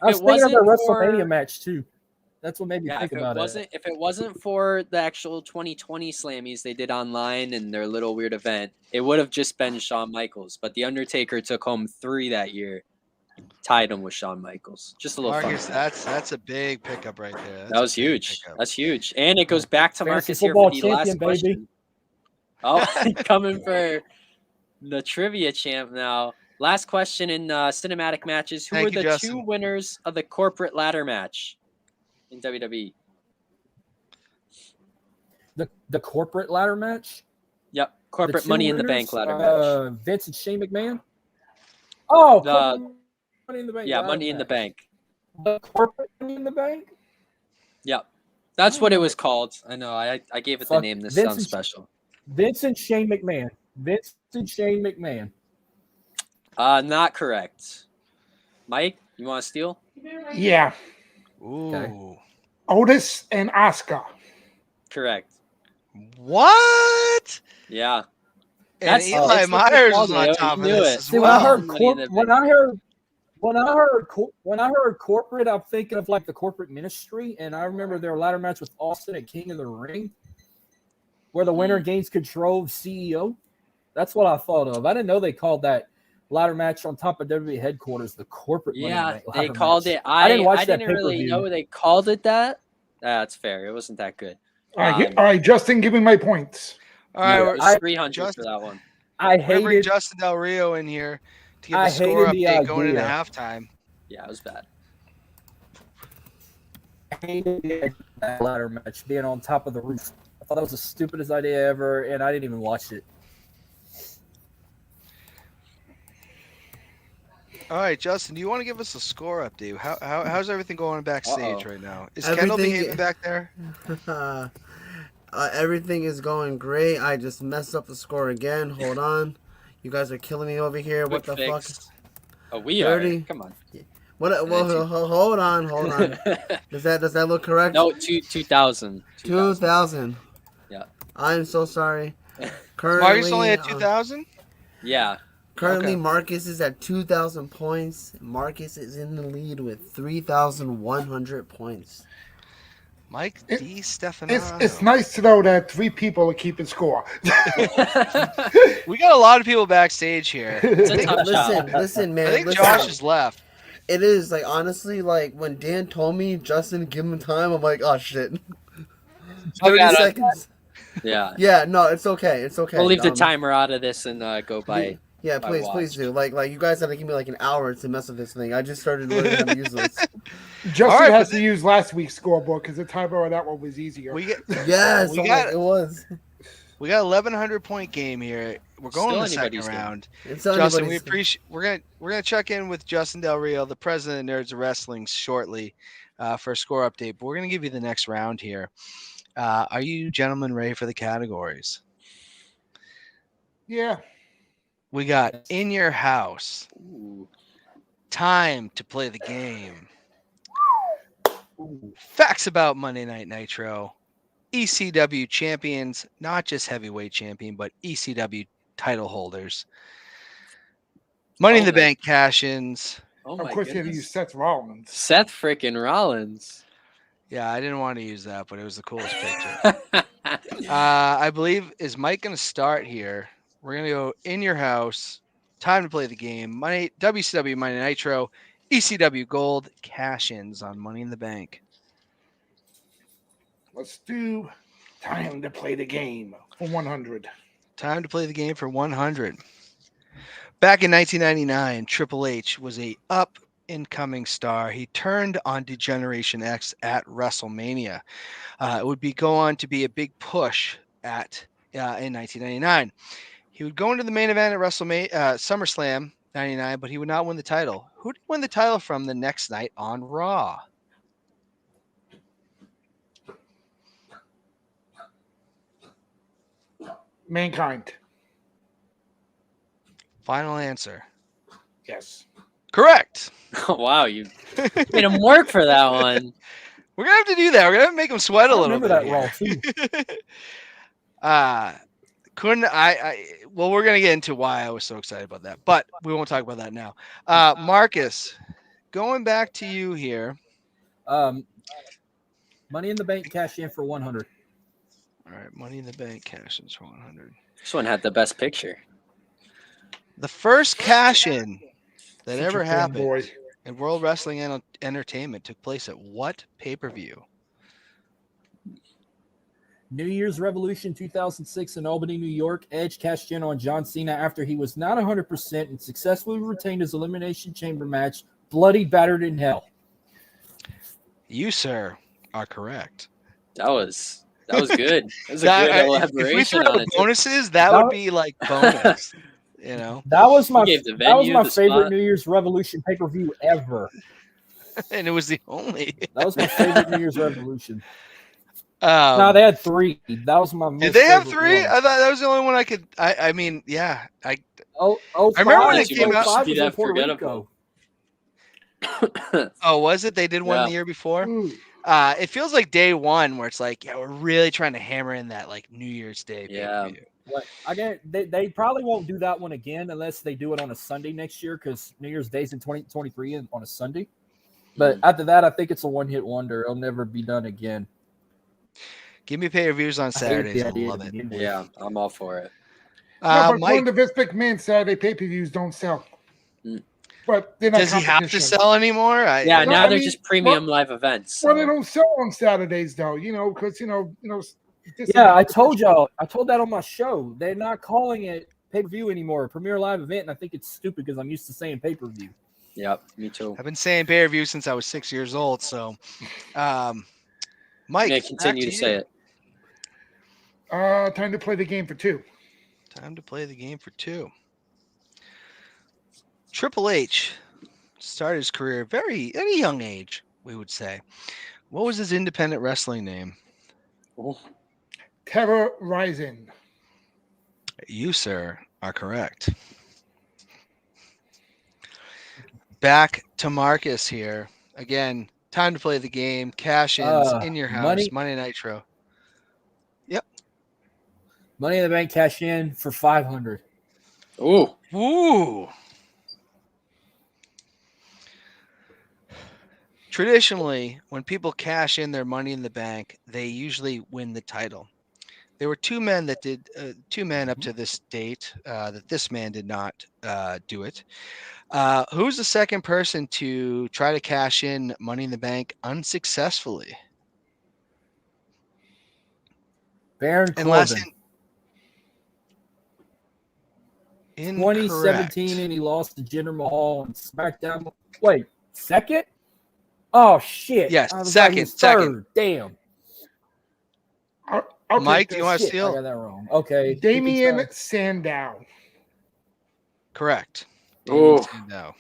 I was thinking of the wasn't for- WrestleMania match too. That's what made me Yeah, think about it. if it wasn't for the actual 2020 Slammies they did online and their little weird event, it would have just been Shawn Michaels. But the Undertaker took home 3 that year, tied him with Shawn Michaels. Just a little fun. Marcus, that's a big pickup right there. That was huge. That's huge. And it goes back to Fantasy Marcus here for football the last champion, question. baby. Oh, coming for the trivia champ now. Last question in cinematic matches. Who Thank were you, the Justin. 2 winners of the corporate ladder match in WWE? The corporate ladder match. Yep, corporate The two Money in the winners, Bank ladder match. Vince and Shane McMahon. Oh, The- corporate Money in the Bank. Yeah, ladder Money in the match. Bank. The corporate Money in the Bank. Yep, that's what it was called. I know. I gave it the Fuck, name. This Vince sounds and- special. Vince and Shane McMahon. Vince and Shane McMahon. Not correct. Mike, you want to steal? Yeah. Ooh. Okay. Otis and Oscar. Correct. What? Yeah. And That's- Eli it's what Myers they was call on it. top You of knew this it. as See, when I well. heard Money in the when I heard corporate, I'm thinking of like the corporate ministry, and I remember their ladder match with Austin at King of the Ring, where the winner gains control of CEO. That's what I thought of. I didn't know they called that ladder match on top of WWE headquarters the corporate. Money in the Yeah, Bank they ladder called match. it. I didn't watch I that didn't really pay-per-view. know they called it that. That's fair. It wasn't that good. All right, Justin, give me my points. All right, No, we're, it was 300 Justin- for that one. I we're gonna bring hated. Justin Del Rio in here to give I a score hated the update going into idea. halftime. Yeah, it was bad. Hated that ladder match being on top of the roof. I thought that was the stupidest idea ever, and I didn't even watch it. All right, Justin, do you want to give us a score update? How's everything going backstage Uh-oh. right now? Is Kendall Everything- behaving back there? Everything is going great. I just messed up the score again. Hold on. You guys are killing me over here. What the Quick fuck? fix. Oh, we 30. are. Come on. What? Well, hold on. Does that look correct? No, 2000. 2000. Yeah. I'm so sorry. Marcus only at Currently, 2,000? Yeah. Currently, Okay. Marcus is at 2,000 points. Marcus is in the lead with 3,100 points. Mike It- D. Stefano. It's nice to know that 3 people are keeping score. We got a lot of people backstage here. It's a tough job. Listen, man. I think listen. Josh is left. It is like honestly, like when Dan told me Justin give him time, I'm like, oh shit. 30 yeah, seconds. Yeah. Yeah, no, it's okay. It's okay. We'll leave the timer out of this and go by. Yeah, by please watch. do. Like you guys had to give me like an hour to mess with this thing. I just started learning how to use this. Justin All right, has but to use last week's scoreboard because the timer on that one was easier. We get Yes, We oh my- got it. it was. we got 1,100 point game here. We're going Still to the second anybody's game. round. It's Justin, we anybody's- appreciate. We're gonna check in with Justin Del Rio, the president of Nerds of Wrestling, shortly for a score update. But we're gonna give you the next round here. Are you gentlemen ready for the categories? Yeah. We got in your house. Ooh. Time to play the game. Facts about Monday Night Nitro. ECW champions, not just heavyweight champion, but ECW title holders. Money in Oh the my- Bank cash-ins. Oh Of my course, you had to goodness. use Seth Rollins. Seth freaking Rollins. Yeah, I didn't want to use that, but it was the coolest picture. I believe, is Mike going to start here? We're going to go in your house. Time to play the game. Money WCW Money Nitro, ECW Gold cash-ins on Money in the Bank. Let's do time to play the game for 100. Time to play the game for 100. Back in 1999, Triple H was a up-and-coming star. He turned on Degeneration X at WrestleMania. It would go on to be a big push in 1999. He would go into the main event at SummerSlam 99, but he would not win the title. Who did he win the title from the next night on Raw? Mankind. Final answer. Yes. Correct. Oh, wow, you made him work for that one. We're gonna have to do that. We're gonna have to make him sweat a I little remember bit. that here. Raw too. Couldn't well, we're gonna get into why I was so excited about that, but we won't talk about that now. Marcus, going back to you here. Money in the Bank cash in for 100. All right, Money in the Bank cash-ins for 100. This one had the best picture. The first cash-in that Such a ever happened fanboy. in World Wrestling Entertainment took place at what pay-per-view? New Year's Revolution 2006 in Albany, New York. Edge cashed in on John Cena after he was not 100% and successfully retained his Elimination Chamber match, Bloody Battered in Hell. You, sir, are correct. That was good. That was a That- good if we elaboration threw on out it. too. bonuses, that would be like bonus. You know, That was my gave the that was venue, my the favorite spot. New Year's Revolution pay-per-view ever. and it was the only. That was my favorite New Year's Revolution. Um, No, they had 3. That was my most did they have favorite 3? one. I thought that was the only one I could. I mean, yeah. I I remember when it came out- was Be in that Puerto forgettable. Rico. Oh, was it? They did one Yeah. the year before. Ooh, It feels like day one where it's like, yeah, we're really trying to hammer in that like New Year's Day. Yeah. pay-per-view. They probably won't do that one again unless they do it on a Sunday next year because New Year's Day's in 2023 and on a Sunday. But after that, I think it's a one-hit wonder. It'll never be done again. Give me pay-per-views on I hate Saturdays. the I idea love to it. begin with. Yeah, I'm all for it. no, but Mike, according to Vince McMahon, Saturday pay-per-views don't sell. Mm. But they're not does he have to competition. sell anymore? Yeah, No, now I they're mean, just premium live events. Well, they so- don't sell on Saturdays though, because this Yeah, I told y'all. I told that on my show. They're not calling it pay-per-view anymore. Premier live event, and I think it's stupid because I'm used to saying pay-per-view. Yep, me too. I've been saying pay-per-view since I was 6 years old. So, Mike, Yeah, back continue to say you. it. Time to play the game for 2. Time to play the game for 2. Triple H started his career at a young age, we would say. What was his independent wrestling name? Oh, Terror Rising. You, sir, are correct. Back to Marcus here. Again, time to play the game. Cash-ins in your house. Money Nitro. Money in the Bank cash in for 500. Ooh, Ooh. Traditionally, when people cash in their Money in the Bank, they usually win the title. There were 2 men that did 2 men up to this date that this man did not do it. Who's the second person to try to cash in Money in the Bank unsuccessfully? Baron And last Corbin. in 2017, and he lost to Jinder Mahal on SmackDown. Wait, second? Oh shit! Yes, I was second, like, he was second. third. Damn. I'll Mike, take do you this. want to Shit, I steal? got that wrong. Okay. Damien you can Sandow. Correct. Ooh. No.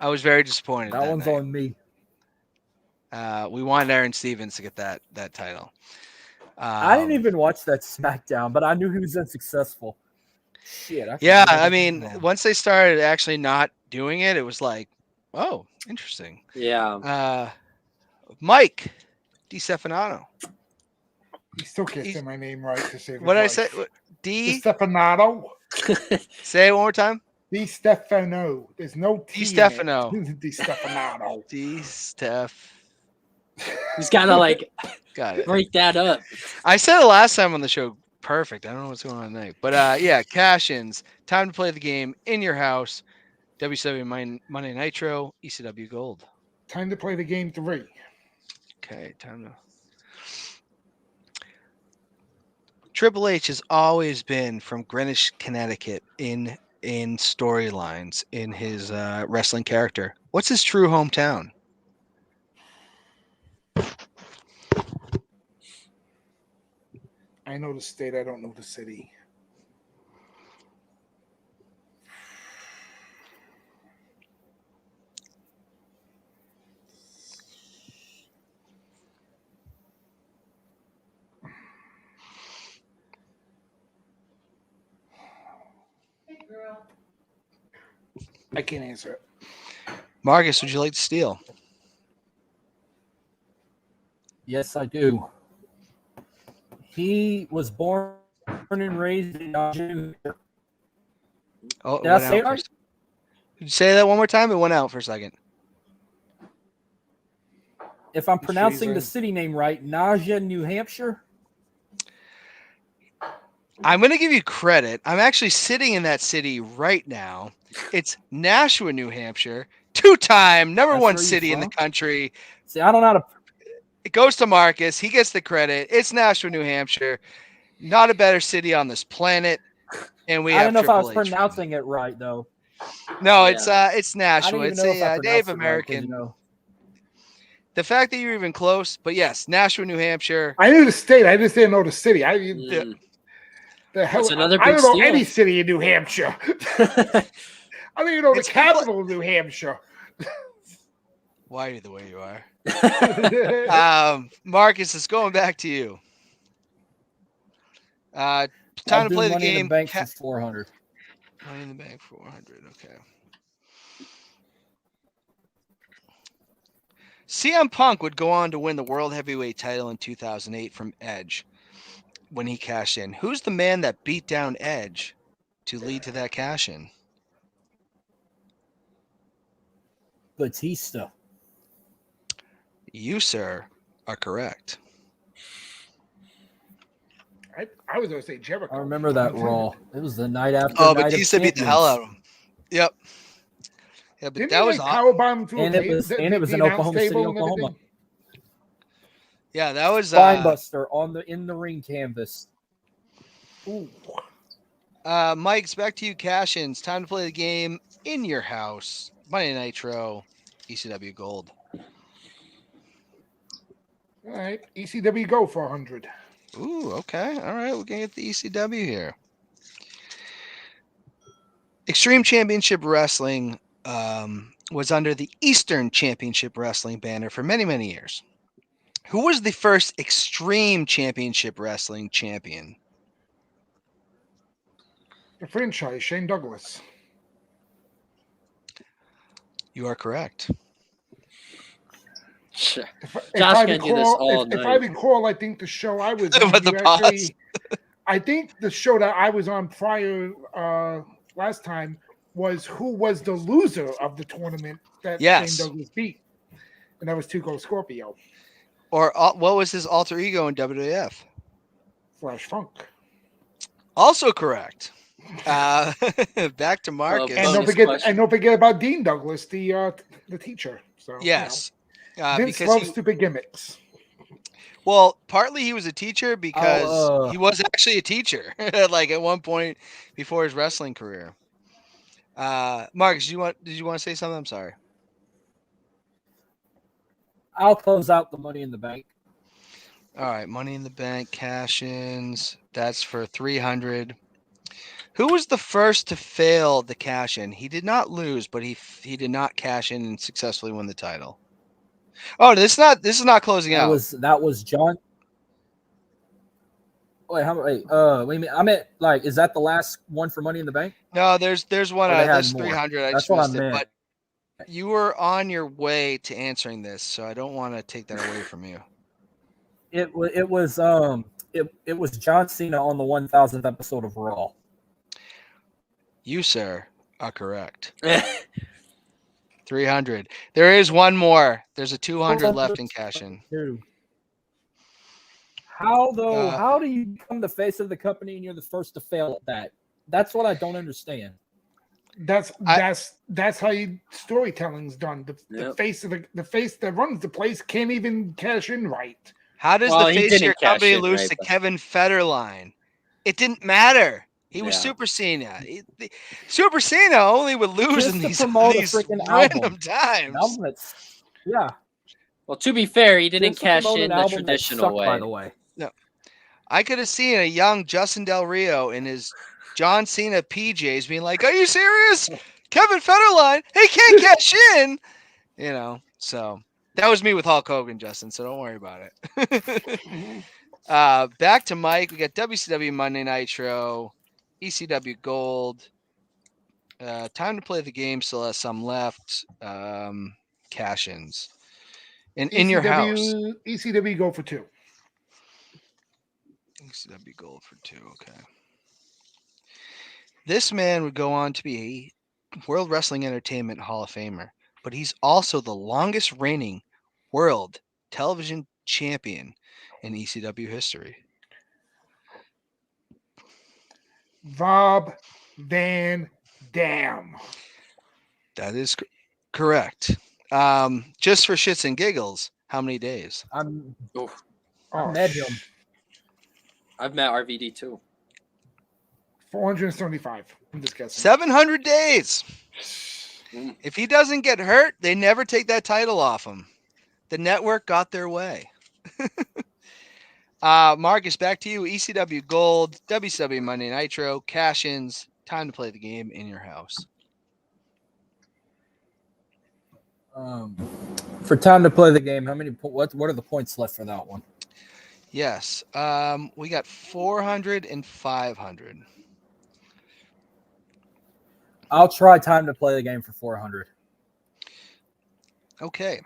I was very disappointed. try. That one's night. on me. We wanted Aaron Stevens to get that title. I didn't even watch that SmackDown, but I knew he was unsuccessful. Shit. Yeah, forgot I that mean, wrong. once they started actually not doing it, it was like, oh, interesting. yeah. Mike DiStefano. He still can't say my name right to save his What did I life. say? D. Stefanato. Say it one more time. Di Stefano. There's no T Di in Stefano. it. Di Stefano. D Steph. He's got to like Got it. break that up. I said it last time on the show. Perfect. I don't know what's going on tonight. But yeah, cash-ins. Time to play the game in your house. WCW Monday Nitro, ECW Gold. Time to play the game 3. Okay, time to. Triple H has always been from Greenwich, Connecticut in storylines in his wrestling character. What's his true hometown? I know the state. I don't know the city. I can't answer it. Marcus, would you like to steal? Yes, I do. He was born and raised in New Hampshire. Oh, Did I say it right? Could you say that one more time? It went out for a second. If I'm pronouncing Freezing. the city name right, Naja, New Hampshire. I'm going to give you credit. I'm actually sitting in that city right now. It's Nashua, New Hampshire, 2-time number That's one where you city in the from? country. See, I don't know how to. It goes to Marcus. He gets the credit. It's Nashua, New Hampshire. Not a better city on this planet. And we I have don't know if I was Triple H. pronouncing it right though. No, Yeah. it's I Nashua. don't even It's know if I a pronounced Native it right, 'cause, American. you know. The fact that you're even close, but yes, Nashua, New Hampshire. I knew the state. I just didn't know the city. Mm. The hell, That's another I big don't know steal. any city in New Hampshire. I don't even know the It's good pla- capital of New Hampshire. Why are you the way you are? Marcus, it's going back to you. Time I'll to do play the Money in game. the Bank for 400. Money in the Bank 400. Okay. CM Punk would go on to win the World Heavyweight title in 2008 from Edge when he cashed in. Who's the man that beat down Edge to lead to that cash in? Batista. You, sir, are correct. I was going to say Jericho. I remember that Raw. It was the night after. Oh, Night Batista of beat the hell out Champions. of him. Yep. Yeah, but Didn't that he was like powerbomb him through And a it was- table, and it was the in announce Oklahoma City, table and Oklahoma. everything? yeah, that was Spinebuster in the ring canvas. Ooh. Mike's back to you, cash-ins. Time to play the game in your house. Monday Nitro, ECW Gold. All right, ECW go for 100. Ooh, okay. All right, we're going to get the ECW here. Extreme Championship Wrestling was under the Eastern Championship Wrestling banner for many, many years. Who was the first Extreme Championship Wrestling champion? The franchise, Shane Douglas. You are correct. Sure. If Josh I can do this all if I night. recall, I think the show I was on, With the you pause. actually, I think the show that I was on prior last time was who was the loser of the tournament that Yes. Shane Douglas beat, and that was Tuco Scorpio, Or what was his alter ego in WWF? Flash Funk. Also correct. Back to Marcus. And Bonus don't question. forget about Dean Douglas, the teacher. So Yes. Vince Because loves stupid gimmicks. well, partly he was a teacher because Oh, he was actually a teacher, like at one point before his wrestling career. Marcus, did you want to say something? I'm sorry. I'll close out the Money in the Bank. All right, Money in the Bank cash-ins. That's for 300. Who was the first to fail the cash-in? He did not lose, but he did not cash in and successfully win the title. Oh, this is not closing out. That was John. Wait, wait a minute. I meant like, is that the last one for Money in the Bank? No, there's one. Or they had There's more. 300. I That's just what I missed it, meant. but you were on your way to answering this, so I don't want to take that away from you. It was John Cena on the 1000th episode of Raw. You, sir, are correct. 300. There is one more. There's a 200 left in cash in. How though? How do you become the face of the company and you're the first to fail at that? That's what I don't understand. That's how storytelling's done. The face that runs the place can't even cash in right. How does the face of your company lose to Kevin Federline? It didn't matter. He was Super Cena. Super Cena only would lose in these random times. Yeah. Well, to be fair, he didn't cash in the traditional way. By the way. No. I could have seen a young Justin Del Rio in his John Cena PJs being like, "Are you serious? Kevin Federline, he can't cash in." You know, so that was me with Hulk Hogan, Justin, so don't worry about it. Back to Mike. We got WCW Monday Nitro, ECW Gold. Time to play the game. Still has some left. Cash-ins. In your house. ECW Gold for 2. ECW Gold for 2. Okay. This man would go on to be a World Wrestling Entertainment Hall of Famer, but he's also the longest reigning world television champion in ECW history. Rob Van Dam. That is correct. Just for shits and giggles, how many days? I've met him. I've met RVD too. 475. I'm just guessing. 700 days. If he doesn't get hurt, they never take that title off him. The network got their way. Marcus, back to you. ECW Gold, WCW Monday Nitro, cash-ins. Time to play the game in your house. For time to play the game, how many? What are the points left for that one? Yes. We got 400 and 500. I'll try time to play the game for 400. Okay.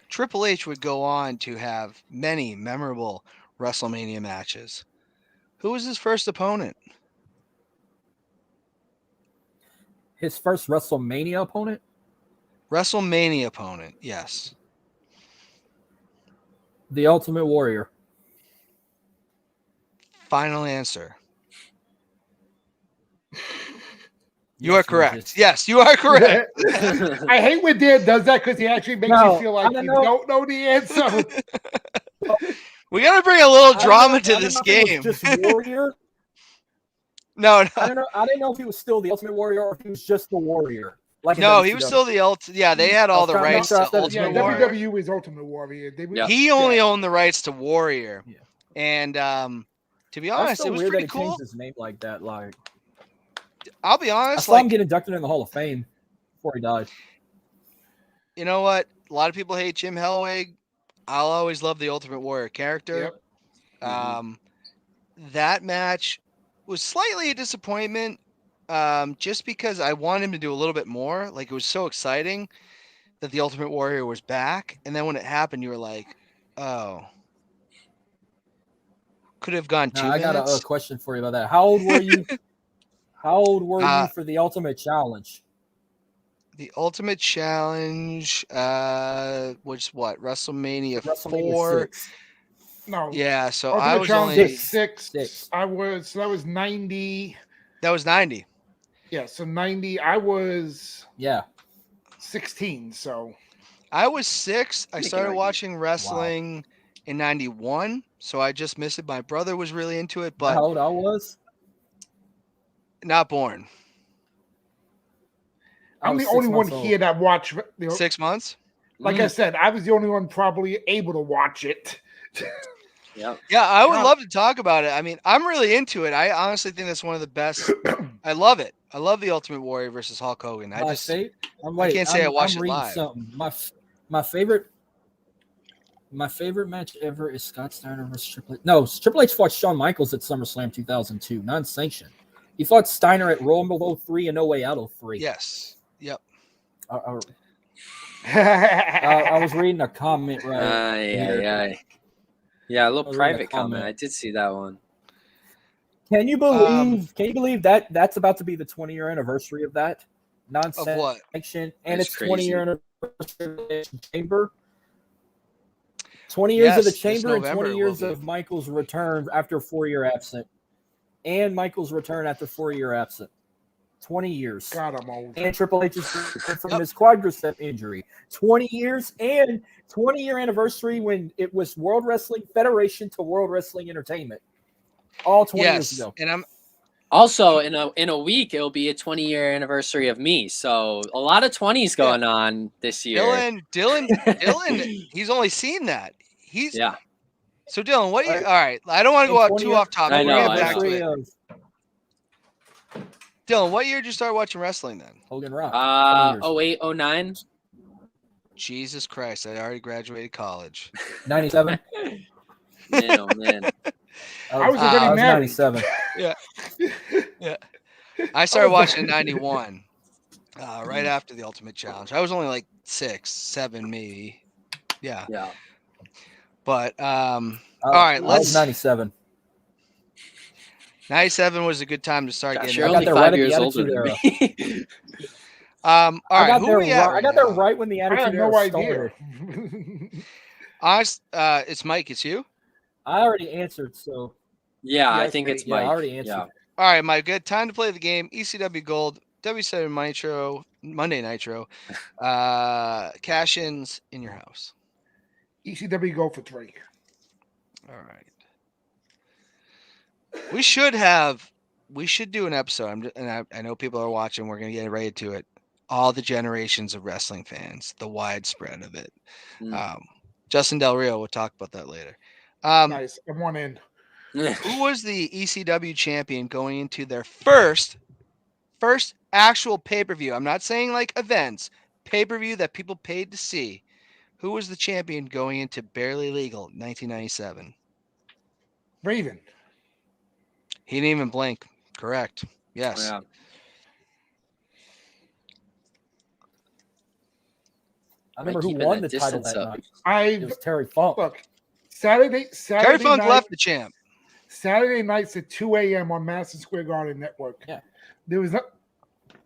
Triple H would go on to have many memorable WrestleMania matches. Who was his first opponent? His first WrestleMania opponent? WrestleMania opponent, yes. The Ultimate Warrior. Final answer. You are correct. Yes, you are correct. I hate when Dan does that because he actually makes you feel like you don't know the answer. We got to bring a little drama to this game. Just Warrior? No. I didn't know if he was still the Ultimate Warrior or if he was just the Warrior. No, he was still the Ultimate. Yeah, they had all the rights to Ultimate Warrior. WWE is Ultimate Warrior. He only owned the rights to Warrior. Yeah. And to be honest, it was pretty cool. Changed his name like that. Like, I'll be honest. I saw him get inducted in the Hall of Fame before he died. You know what? A lot of people hate Jim Hellwig. I'll always love the Ultimate Warrior character. Yep. That match was slightly a disappointment. Just because I wanted him to do a little bit more. Like, it was so exciting that the Ultimate Warrior was back. And then when it happened, you were like, oh. Could have gone 2 minutes. I got a question for you about that. How old were you? How old were you for the Ultimate Challenge? The Ultimate Challenge was what? WrestleMania 4? 6. No. Yeah, so Ultimate I was Challenge only 6. That was 90. That was 90. Yeah, so 90. I was 16, so I was 6. I started watching wrestling in 91, so I just missed it. My brother was really into it, but how old I was? Not born. I'm the only one here that watched 6 months. Like I said, I was the only one probably able to watch it. Yeah, I would love to talk about it. I mean, I'm really into it. I honestly think that's one of the best. I love it. I love the Ultimate Warrior versus Hulk Hogan. I can't say I watched it live. Something. My favorite match ever is Scott Steiner versus Triple H. No, Triple H fought Shawn Michaels at SummerSlam 2002, non-sanctioned. He fought Steiner at Rumble 03 and No Way Out 03. Yes. Yep. I was reading a comment Yeah, a little private comment. I did see that one. Can you believe that that's about to be the 20-year anniversary of that? Of what? non-sanctioned, and That's it's 20-year crazy. anniversary of the Chamber. 20 years of the Yes, this Chamber and November 20 it will years be. of Michael's return after 4-year absent. And Michael's return after 4-year absent. 20 years. God, I'm old. And Triple H's return from Yep. his quadricep injury. 20 years and 20-year anniversary when it was World Wrestling Federation to World Wrestling Entertainment. All 20 years Yes, ago. and I'm Also, in a week, it'll be a 20-year anniversary of me. So a lot of 20s going on this year. Dylan. He's only seen that. He's Yeah, So Dylan, what do you? Right. All right, I don't want to And go out 20 too off topic. I We're know, gonna I get back to know. it. Of Dylan, what year did you start watching wrestling then? Hogan Rock. 20 years. 08, 09. Jesus Christ, I already graduated college. 97. Man, oh man. I was already I was married. 97. Yeah. I started watching in '91, right after the Ultimate Challenge. I was only like 6, 7, maybe. Yeah. Yeah. But all I right, was 97. 97 was a good time to start Gosh, getting. you're I got only there 5 right at the years older Attitude than me. All I right, got who there are we at right. I got there now? right when the I Attitude had Era no idea. started. It's Mike. It's you. I already answered, so Yeah, I Yes, think it's yeah, Mike. I already answered. Yeah. All right, Mike. Good time to play the game. ECW Gold, W7 Nitro, Monday Nitro, cash-ins in your house. ECW go for 3. All right. We should do an episode. I know people are watching. We're gonna get right to it. All the generations of wrestling fans, the widespread of it. Mm. Justin Del Rio. We'll talk about that later. Nice. I'm one in. Who was the ECW champion going into their first actual pay-per-view? I'm not saying like events, pay-per-view that people paid to see. Who was the champion going into Barely Legal 1997? Raven. He didn't even blink. Correct. Yes. Yeah. I remember Like, who keeping won that the title distance that up. night. It was Terry Funk. Look, Saturday Terry Funk night, left the champ. Saturday nights at 2 a.m. on Madison Square Garden Network. Yeah. There was no.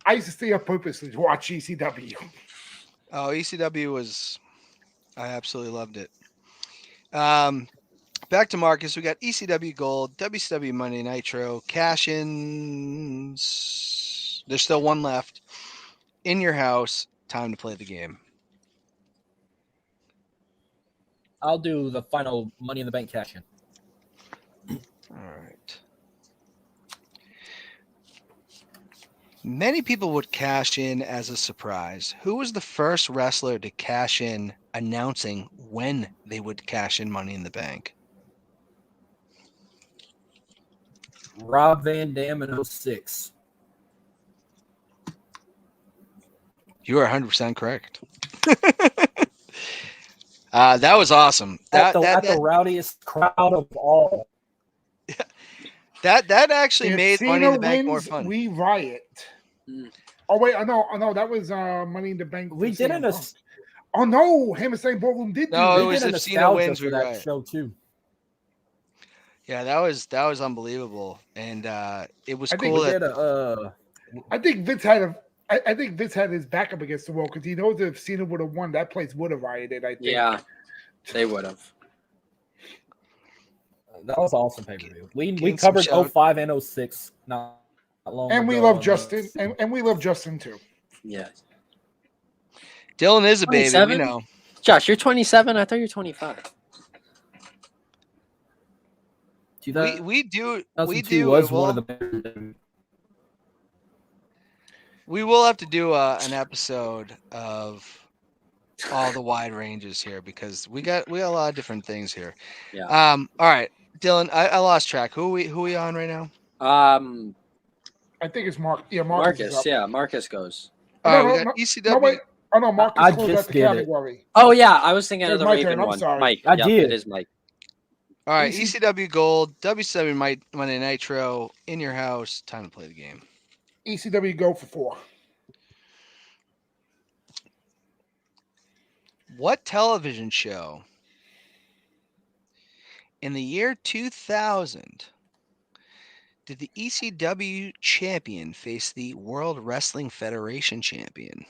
I used to stay up purposely to watch ECW. Oh, ECW was. I absolutely loved it. Back to Marcus. We got ECW Gold, WCW Monday Nitro, cash-ins. There's still one left. In your house. Time to play the game. I'll do the final Money in the Bank cash in. All right. Many people would cash in as a surprise. Who was the first wrestler to cash in announcing when they would cash in Money in the Bank? Rob Van Dam in 06. You are 100% correct. That was awesome. At the rowdiest crowd of all. That actually If made Cena Money in the Bank more wins, fun. we riot. Mm. Oh wait, I know that was Money in the Bank. We for did CM an Punk. Oh no, Hammerstein Ballroom did No, do it that. was did a if Cena nostalgia wins, for we that riot. show too. Yeah, that was unbelievable, and it was I think cool We that did a I think Vince had I think Vince had his back up against the wall because he knows if Cena would have won, that place would have rioted. I think. Yeah, they would have. that was awesome pay per view. We Getting some covered shout- 05 and 06 not long And we ago love on Justin, this. and we love Justin too. Yeah. Dylan is a baby. We 27? know. Josh, you're 27. I thought you were 25. We do 2002 was well, one of the we will have to do an episode of all the wide ranges here because we got a lot of different things here. Yeah. All right, Dylan, I lost track. Who we on right now? I think it's Mark. Yeah, Marcus. Yeah, Marcus goes. All No, right, we no, got no, ECW. No wait. Oh no, Marcus I closed just out the did it. category. Oh yeah, I was thinking It of was the my Raven turn, I'm one. sorry. Mike. I Yep, did. It is Mike. All right, EC ECW Gold, W7 Monday Nitro, in your house. Time to play the game. ECW go for 4. What television show in the year 2000 did the ECW champion face the World Wrestling Federation champion?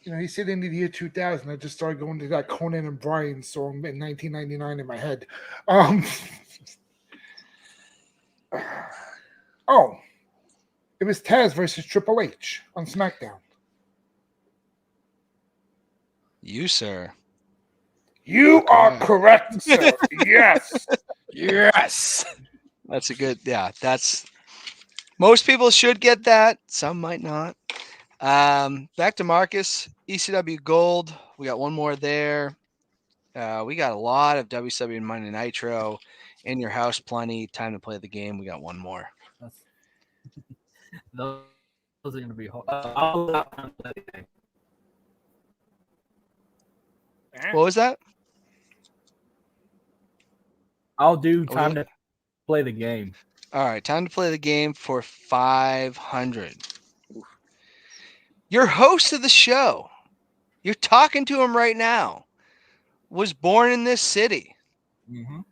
You know, he said into the year 2000. I just started going to that Conan and Bryan song in 1999 in my head. Oh, it was Taz versus Triple H on SmackDown. You, sir. You are correct, sir. Yes. Yes. That's a good, yeah, that's, most people should get that. Some might not. Back to Marcus, ECW Gold. We got one more there. We got a lot of WCW Monday Nitro. In Your House, plenty. Time to Play the Game. We got one more. Those are going to be hard. I'll not play the game. What was that? I'll do time to play the game. All right, Time to Play the Game for 500. Your host of the show, you're talking to him right now, was born in this city. Mm-hmm.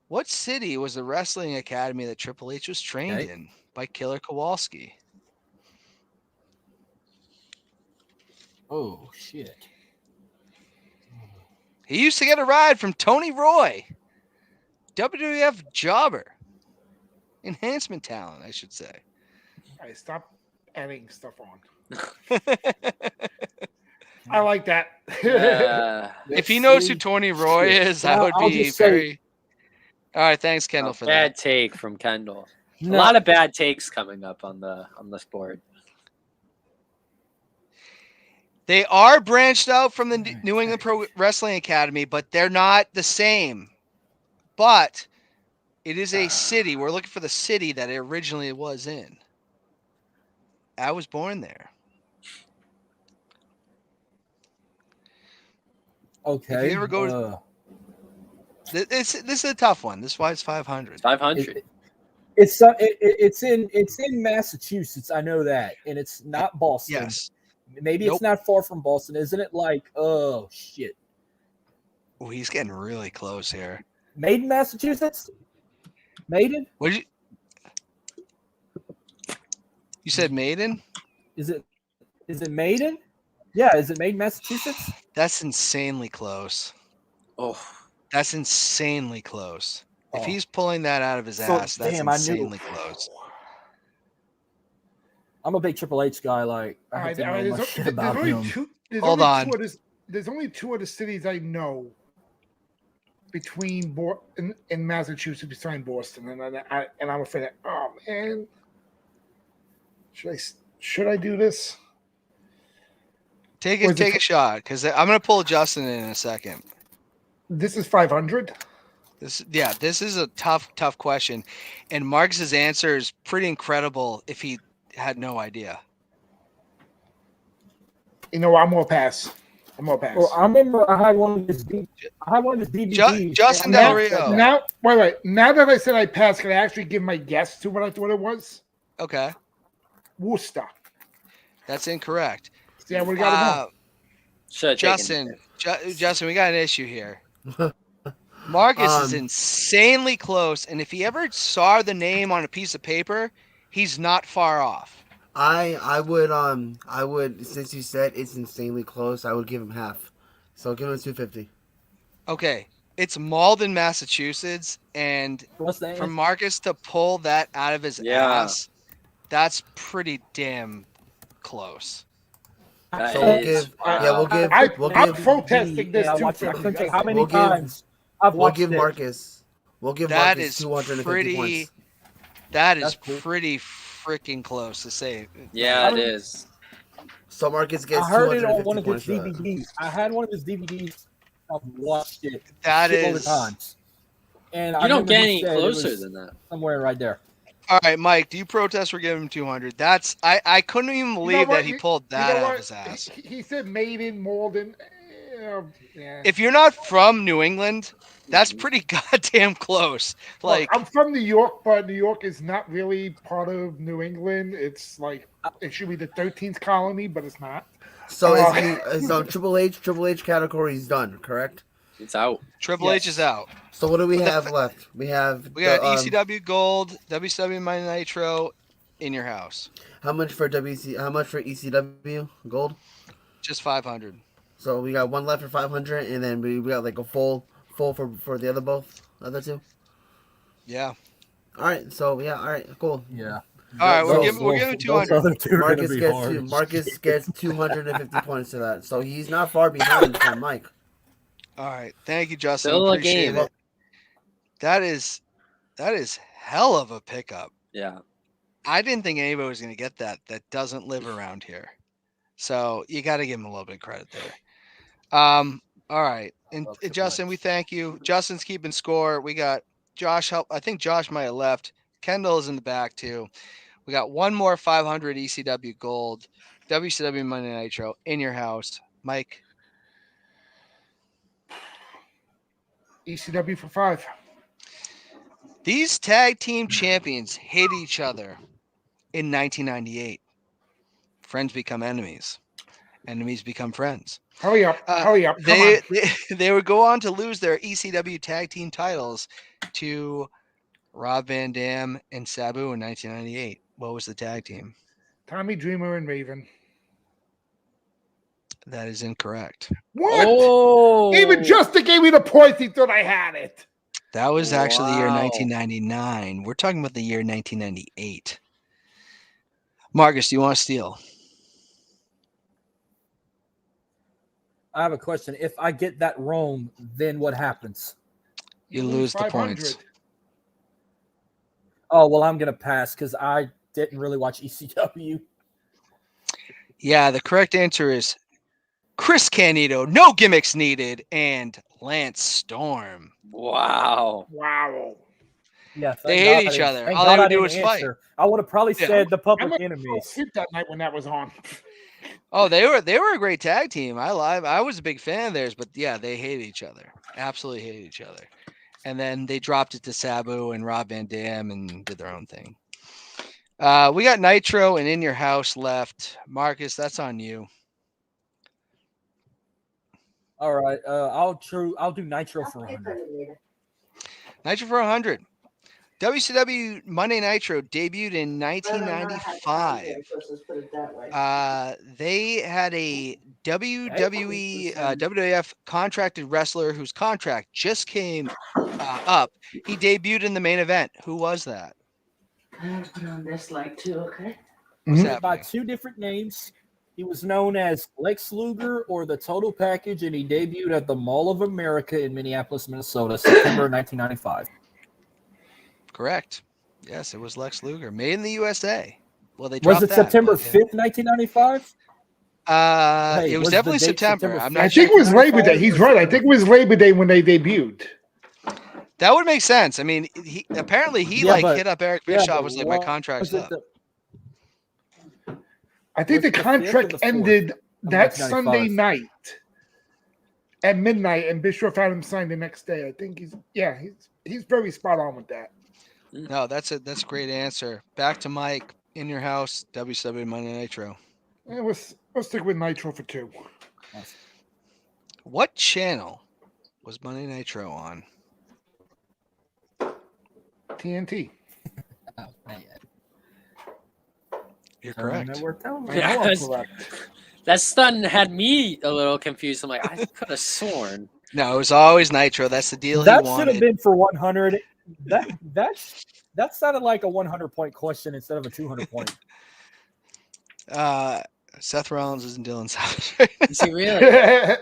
What city was the wrestling academy that Triple H was trained in by Killer Kowalski? Oh, shit. He used to get a ride from Tony Roy, WWF jobber, enhancement talent, I should say. All right, stop adding stuff on. I like that. If he knows who Tony Roy is, that would be very. All right, thanks, Kendall, for bad that. take from Kendall. No. A lot of bad takes coming up on this board. They are branched out from the New England Pro Wrestling Academy, but they're not the same. But it is a city. We're looking for the city that it originally was in. I was born there. Okay. If you ever go to, this is a tough one. This is why it's 500. 500. It's in Massachusetts. I know that, and it's not Boston. Yes. Maybe it's not far from Boston, isn't it? Like, oh shit. Oh, he's getting really close here. Maiden, Massachusetts. Maiden. What did you said? Maiden? Is it Maiden? Yeah, is it Maiden, Massachusetts? That's insanely close. Oh, that's insanely close. If he's pulling that out of his ass, that's insanely close. I'm a big Triple H guy. Like, I have to know much shit about him. Hold on. There's only two other cities I know between in Massachusetts besides Boston, and I'm afraid that, oh man, should I do this? Take a shot, because I'm gonna pull Justin in a second. This is 500. This is a tough question, and Marcus's answer is pretty incredible. If he had no idea, I'm gonna pass. Well, I remember I had one of his DVDs. Justin Del Rio. Now, wait. Now that I said I passed, can I actually give my guess to what I thought it was? Okay. Worcester. That's incorrect. Yeah, we got it. Justin, we got an issue here. Marcus is insanely close, and if he ever saw the name on a piece of paper, he's not far off. I would since you said it's insanely close, I would give him half. So give him 250. Okay. It's Malden, Massachusetts, and for Marcus to pull that out of his ass, that's pretty damn close. So we'll give. I'm protesting this too. How many times? We'll give Marcus 250 points. That is pretty freaking close to say. Yeah, it is. So Marcus gets. I heard it on one of his DVDs. I had one of his DVDs. I've watched it. That is. Is. Times. And you don't get any closer than that. Somewhere right there. All right, Mike. Do you protest for giving him 200? That's I couldn't even believe that he pulled that out of his ass. He said Maiden, Malden. Yeah. If you're not from New England, that's pretty goddamn close. Like, I'm from New York, but New York is not really part of New England. It's like it should be the 13th colony, but it's not. So so Triple H category is done, correct? It's out. Triple H is out. So what do we But the have left? We have We got the, ECW Gold, WCW Monday Nitro in your house. how much for How much for ECW gold? Just 500. So we got one left for 500, and then we got like a full for the other two. Yeah. All right. So yeah. All right. Cool. Yeah. All right, we're Those- giving those 200. other two are gonna Marcus be gets hard. Marcus gets 250 points to that. So he's not far behind from Mike. All right. Thank you, Justin. Still a Appreciate game. it. That is hell of a pickup. Yeah. I didn't think anybody was going to get that doesn't live around here. So you got to give him a little bit of credit there. All right. And Love Triple Justin, H. we thank you. Justin's keeping score. We got Josh help. I think Josh might have left. Kendall is in the back too. We got one more 500 ECW Gold, WCW Monday Nitro in your house. Mike, ECW for 5. these tag team champions hate each other in 1998. Friends become enemies. Enemies become friends. Hurry up. Hurry up. Come They, on. they would go on to lose their ECW tag team titles to Rob Van Dam and Sabu in 1998. What was the tag team? Tommy Dreamer and Raven. That is incorrect. What? Oh. Even Justin gave me the points. He thought I had it. That was actually the year Wow. 1999. We're talking about the year 1998. Marcus, do you want to steal? I have a question. If I get that wrong, then what happens? You lose the 500. points. Oh well, I'm gonna pass because I didn't really watch ECW. Yeah, the correct answer is Chris Candido, no gimmicks needed, and Lance Storm. Wow. Wow. Yeah, They thank hate God I each didn't- other. thank All God they would I do didn't was fight. answer. I would have probably Yeah. said the I public must enemies. hit that night when that was on. Oh, they were a great tag team. I was a big fan of theirs, but yeah, they hated each other. Absolutely hated each other. And then they dropped it to Sabu and Rob Van Dam and did their own thing. We got Nitro and In Your House left. Marcus, that's on you. All right, I'll do Nitro for 100. Nitro for 100. WCW Monday Nitro debuted in 1995. They had a WWE, WWF contracted wrestler whose contract just came up. He debuted in the main event. Who was that? I'm put on this light too, okay? What's By happening? two different names. He was known as Lex Luger or the Total Package, and he debuted at the Mall of America in Minneapolis, Minnesota, September 1995. Correct. Yes, it was Lex Luger, made in the USA. Well, they Was dropped it that, September but, yeah. 5th, 1995? It was was the definitely date September. September I'm I not think sure. it was Labor Day. He's right. I think it was Labor Day when they debuted. That would make sense. I mean, he apparently Yeah, but- hit up Eric yeah, Bischoff. but Was like, my what contract's was it up. the- I think Was the it the 5th or contract the 4th ended of that 1995? Sunday night at midnight, and Bischoff had him signed the next day. I think he's very spot on with that. No, that's a great answer. Back to Mike. In Your House, WCW Monday Nitro. Yeah, we'll stick with Nitro for 2. What channel was Monday Nitro on? TNT. Oh, man. You're Turner correct. Network Television. Yeah, I know I'm that's- correct. That stun had me a little confused. I'm like, I could have sworn. No, it was always Nitro. That's the deal That he should have wanted. been for 100. That sounded like a 100-point question instead of a 200-point. Seth Rollins isn't Dylan Savage. Is he really?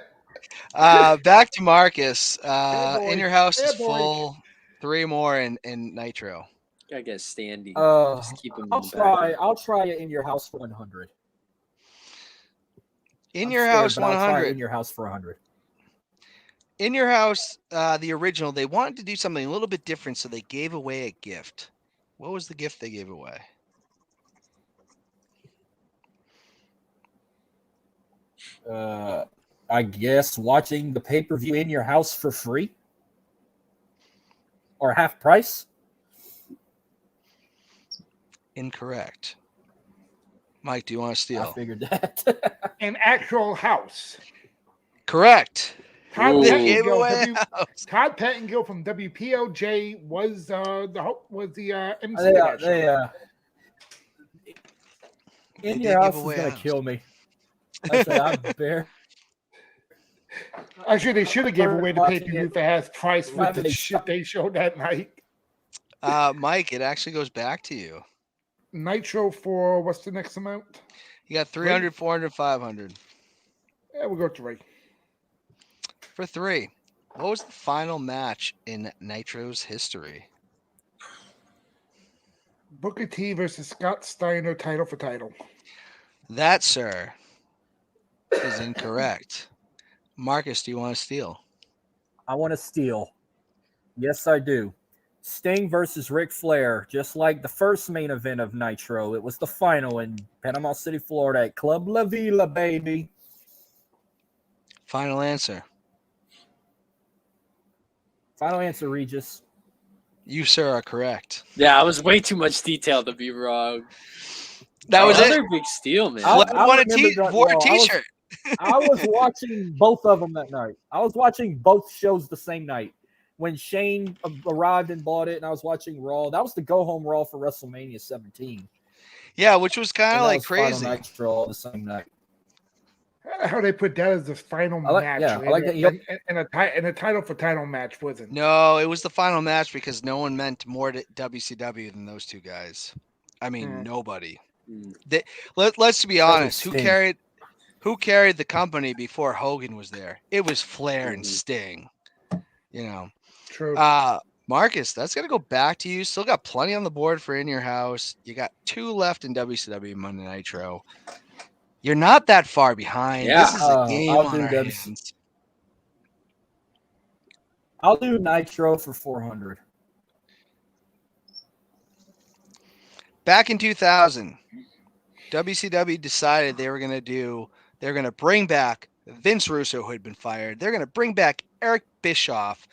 Back to Marcus. boy. In Your House Hey, is boy. full. 3 more in Nitro. Gotta get standing. Uh, Just keep him I'll try it in your house for 100. In I'm Your scared, House but I'll try it 100. in your house for 100. In Your House, the original, they wanted to do something a little bit different, so they gave away a gift. What was the gift they gave away? I guess watching the pay-per-view in your house for free or half price. Incorrect. Mike, do you want to I steal? figured that. An actual house. Correct. Todd Ooh. They They gave Pettengill, away a house. Todd Pettengill from WPOJ was the MC They, of that show. in They your did give house is away a gonna house. kill me. I said I'm bare. Actually, they should have gave away the Watching pay-per-view it for half price with live the and they shit they showed that night. Mike, it actually goes back to you. Nitro for what's the next amount? You got 300, 400, 500. Yeah, we'll go 3. For 3. What was the final match in Nitro's history? Booker T versus Scott Steiner, title for title. That, sir, is incorrect. Marcus, do you want to steal? I want to steal. Yes, I do. Sting versus Ric Flair, just like the first main event of Nitro. It was the final in Panama City, Florida at Club La Vila, baby. Final answer. Final answer, Regis. You, sir, are correct. Yeah, I was way too much detail to be wrong. That was it. Another big steal, man. I- Flair won a remember that wore a well. I was- t-shirt. I was watching both of them that night. I was watching both shows the same night. When Shane arrived and bought it, and I was watching Raw. That was the go-home Raw for WrestleMania 17. Yeah, which was kind And of that like was Final crazy. Nitro all the same night. How they put that as the final match? I like that. Yep. And a title for title match wasn't. No, it was the final match because no one meant more to WCW than those two guys. I mean, nobody. Let's be honest. Who carried the company before Hogan was there? It was Flair and Sting. You know. True. Marcus, that's gonna go back to you. Still got plenty on the board for In Your House. You got 2 left in WCW Monday Nitro. You're not that far behind. Yeah. This is a game I'll on do our Debs. hands. I'll do Nitro for 400. Back in 2000, WCW decided they're going to bring back Vince Russo, who had been fired. They're going to bring back Eric Bischoff.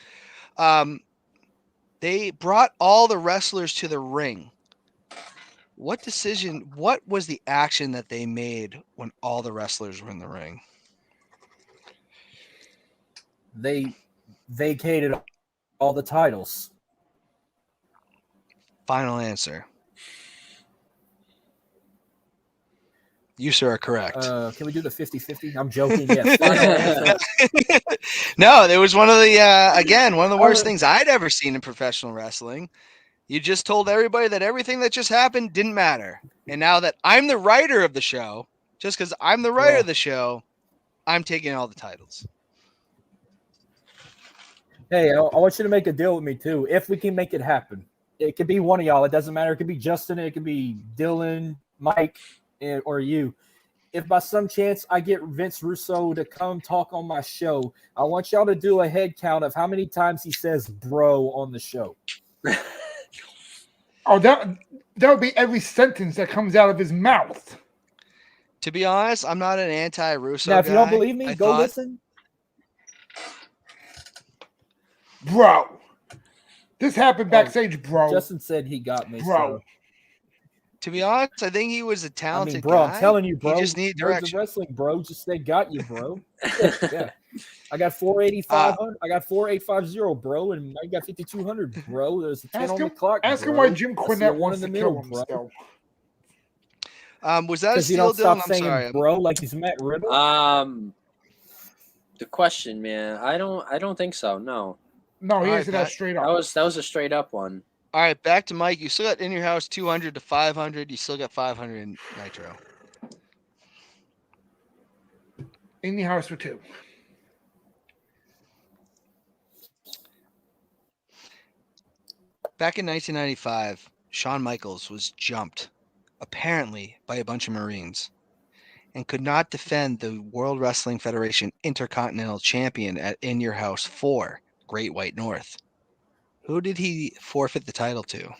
They brought all the wrestlers to the ring. What was the action that they made when all the wrestlers were in the ring? They vacated all the titles. Final answer. You, sir, are correct. Can we do the 50-50? I'm joking. Yes. Final answer. No, it was one of the worst things I'd ever seen in professional wrestling. You just told everybody that everything that just happened didn't matter. And now that I'm the writer of the show, just because I'm the writer of the show, I'm taking all the titles. Hey, I want you to make a deal with me too. If we can make it happen, it could be one of y'all. It doesn't matter. It could be Justin. It could be Dylan, Mike, or you. If by some chance I get Vince Russo to come talk on my show, I want y'all to do a head count of how many times he says "bro" on the show. Oh, that would be every sentence that comes out of his mouth. To be honest, I'm not an anti-Russo Now, if you guy. don't believe me, go listen. Bro. This happened backstage, bro. Justin said he got me. Bro. So. To be honest, I think he was a talented bro, guy. I'm telling you, bro. He just needed Nerds direction. of wrestling, bro. Just they got you, bro. Yeah. I got 485. I got 4850, bro, and I got 5200, bro. There's a 10 on the clock. Ask him bro. why Jim Cornette one wants in the to middle, kill him bro. still. Was that a Because you steal, don't stop Dylan? I'm saying sorry. bro like he's Matt Riddle. The question, man. I don't think so. No. No, he All answered right, that straight up. That was a straight up one. All right, back to Mike. You still got In Your House 200 to 500. You still got 500 in Nitro. In the house for 2. Back in 1995, Shawn Michaels was jumped, apparently by a bunch of Marines, and could not defend the World Wrestling Federation Intercontinental Champion at In Your House 4, Great White North. Who did he forfeit the title to?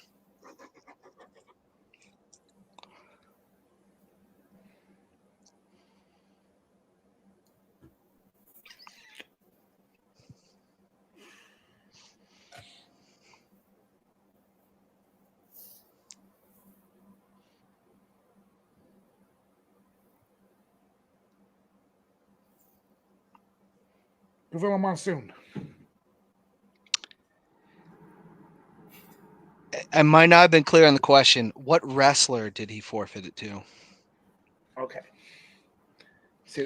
Gorilla Monsoon. I might not have been clear on the question. What wrestler did he forfeit it to? Okay.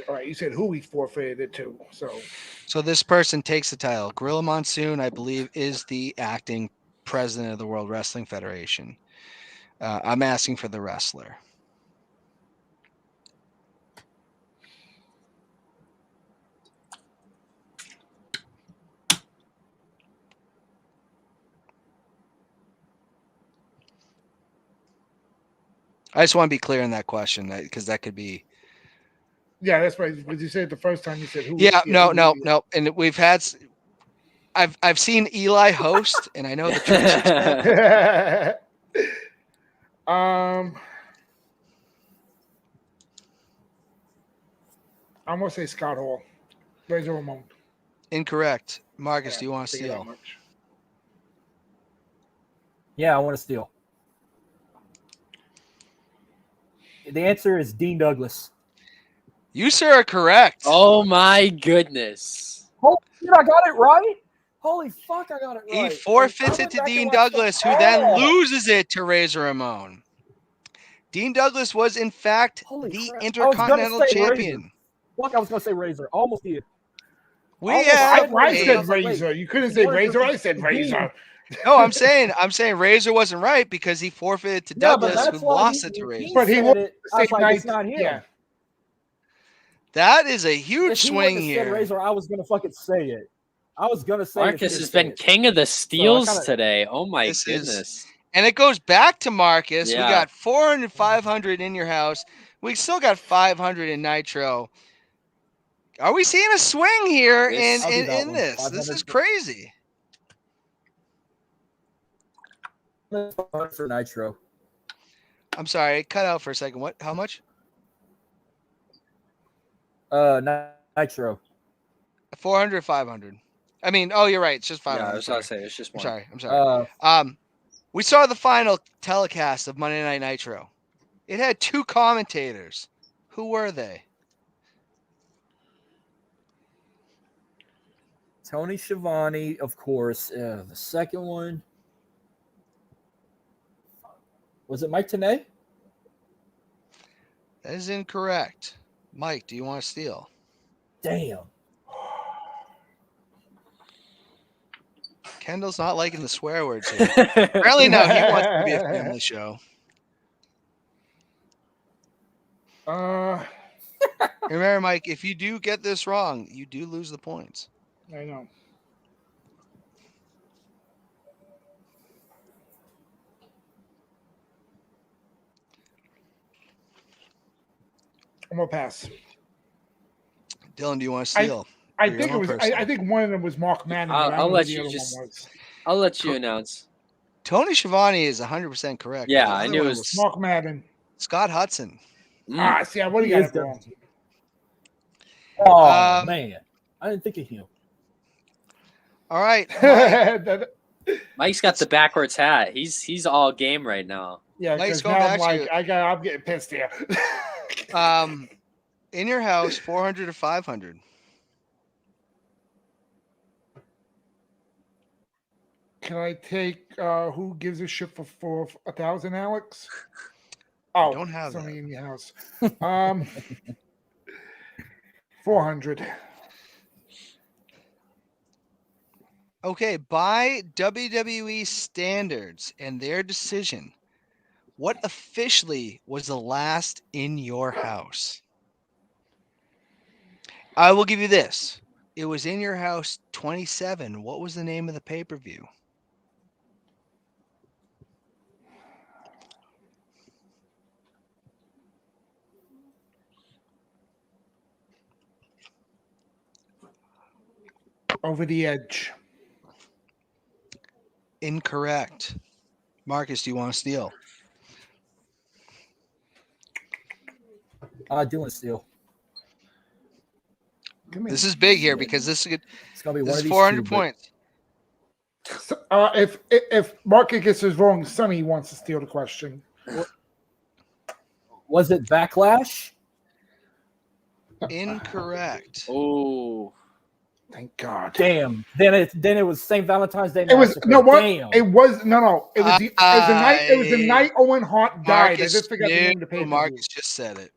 All right, you said who he forfeited it to. So this person takes the title. Gorilla Monsoon, I believe, is the acting president of the World Wrestling Federation. I'm asking for the wrestler. I just want to be clear on that question because that could be. Yeah, that's right. Because you said the first time you said who. Yeah, no. And we've had. I've seen Eli host, and I know the tricks. I'm gonna say Scott Hall. Razor Ramon. Incorrect. Marcus, Yeah, do you want to figured out steal? much. Yeah, I want to steal. The answer is Dean Douglas. You, sir, are correct. Oh my goodness. Holy shit, I got it right. Holy fuck, I got it He right. forfeits I it went to back and Dean watched Douglas, the- who then Oh, loses it to Razor Ramon. Dean Douglas was, in fact, Holy the crap. Intercontinental I was gonna say Champion. Razor. Fuck, I was going to say Razor. Almost did. We Almost have said I Razor, said was like, wait, Razor. You couldn't it's say one Razor. I versus said Dean. Razor. No, I'm saying Razor wasn't right because he forfeited to Yeah, but Douglas, who that's why lost it to Razor. he But he said won it. the I was same like, night. it's not him. Yeah. That is a huge If he swing wouldn't have said here. Razor, I was going to fucking say it. I was going to say it. if he Marcus didn't has say been it. king of the steals kinda- today. Oh my This is- goodness. And it goes back to Marcus. We Yeah. got 400, 500 in your house. We still got 500 in Nitro. Are we seeing a swing here This- I'll do that in one. this? This 500. is crazy. For Nitro. I'm sorry, it cut out for a second. What? How much? Nitro. 400 or 500? I mean, oh, you're right. It's just 500. Yeah, I I'm was sorry. going to say, it's just I'm one. sorry. I'm sorry. We saw the final telecast of Monday Night Nitro. It had two commentators. Who were they? Tony Schiavone, of course. The second one. Was it Mike Tenay? That is incorrect. Mike, do you want to steal? Damn. Kendall's not liking the swear words here. Apparently, no, he wants it to be a family show. Remember, Mike, if you do get this wrong, you do lose the points. I know. I'm gonna pass. Dylan, do you want to steal? I For your think it own was. person. I think one of them was Mark Madden. but I I'll don't know let who the you other just- one was. I'll let you announce. Tony Schiavone is 100% correct. Yeah, The I other knew it one was- Mark Madden. Scott Hudson. Mm. See, I would have He got is it wrong. Oh, man. I didn't think of him. All right. Mike, That- Mike's got the backwards hat. He's all game right now. yeah, Mike's because going now I'm back to like, I'm getting pissed here. in your house, 400 or 500? Can I take who gives a shit for 1,000, Alex? Oh, don't have somebody that. in your house. 400. Okay, by WWE standards and their decision, what officially was the last in your house? I will give you this. It was in your house 27. What was the name of the pay-per-view? Over the edge. Incorrect. Marcus, do you want to steal? I do want to steal. Come here. This is big here because this is It's going to be one this of is these 400 two, but- points. So, if Mark gets this wrong, Sonny wants to steal the question. Was it Backlash? Incorrect. Oh, Thank God. Damn. Then it was St. Valentine's Day It was Massacre. no what? Damn. It was no. It was the night. It was the night Owen Hart died. I Marcus just forgot the name of the pay-per-view. Marcus just said it.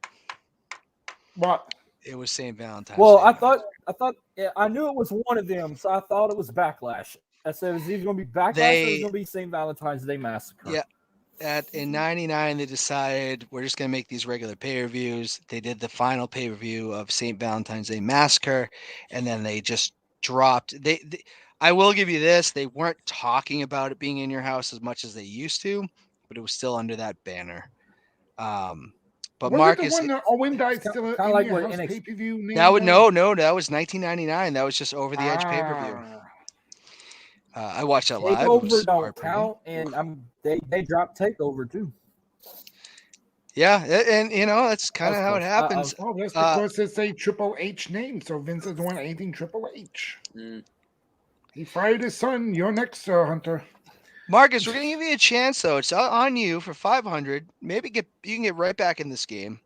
What? It was St. Valentine's Well, Day. I knew it was one of them, so I thought it was Backlash. I said it was either going to be Backlash or it was going to be St. Valentine's Day Massacre. Yeah. In '99, they decided we're just going to make these regular pay-per-views. They did the final pay-per-view of St. Valentine's Day Massacre, and then they just dropped. I will give you this: they weren't talking about it being in your house as much as they used to, but it was still under that banner. But Was Marcus, it the one that Owen died still kinda in like your what house NXT pay-per-view? Name that would was? no, that was 1999. That was just over the edge pay-per-view. I watched that live. It Takeover was don't heartbreaking. count, and they dropped Takeover too. Yeah, and that's kind of Of how it course. happens. Oh, that's because it's a Triple H name, so Vince doesn't want anything Triple H. He fired his son. You're next, Hunter. Marcus, we're gonna give you a chance though. It's on you for 500. Maybe you can get right back in this game.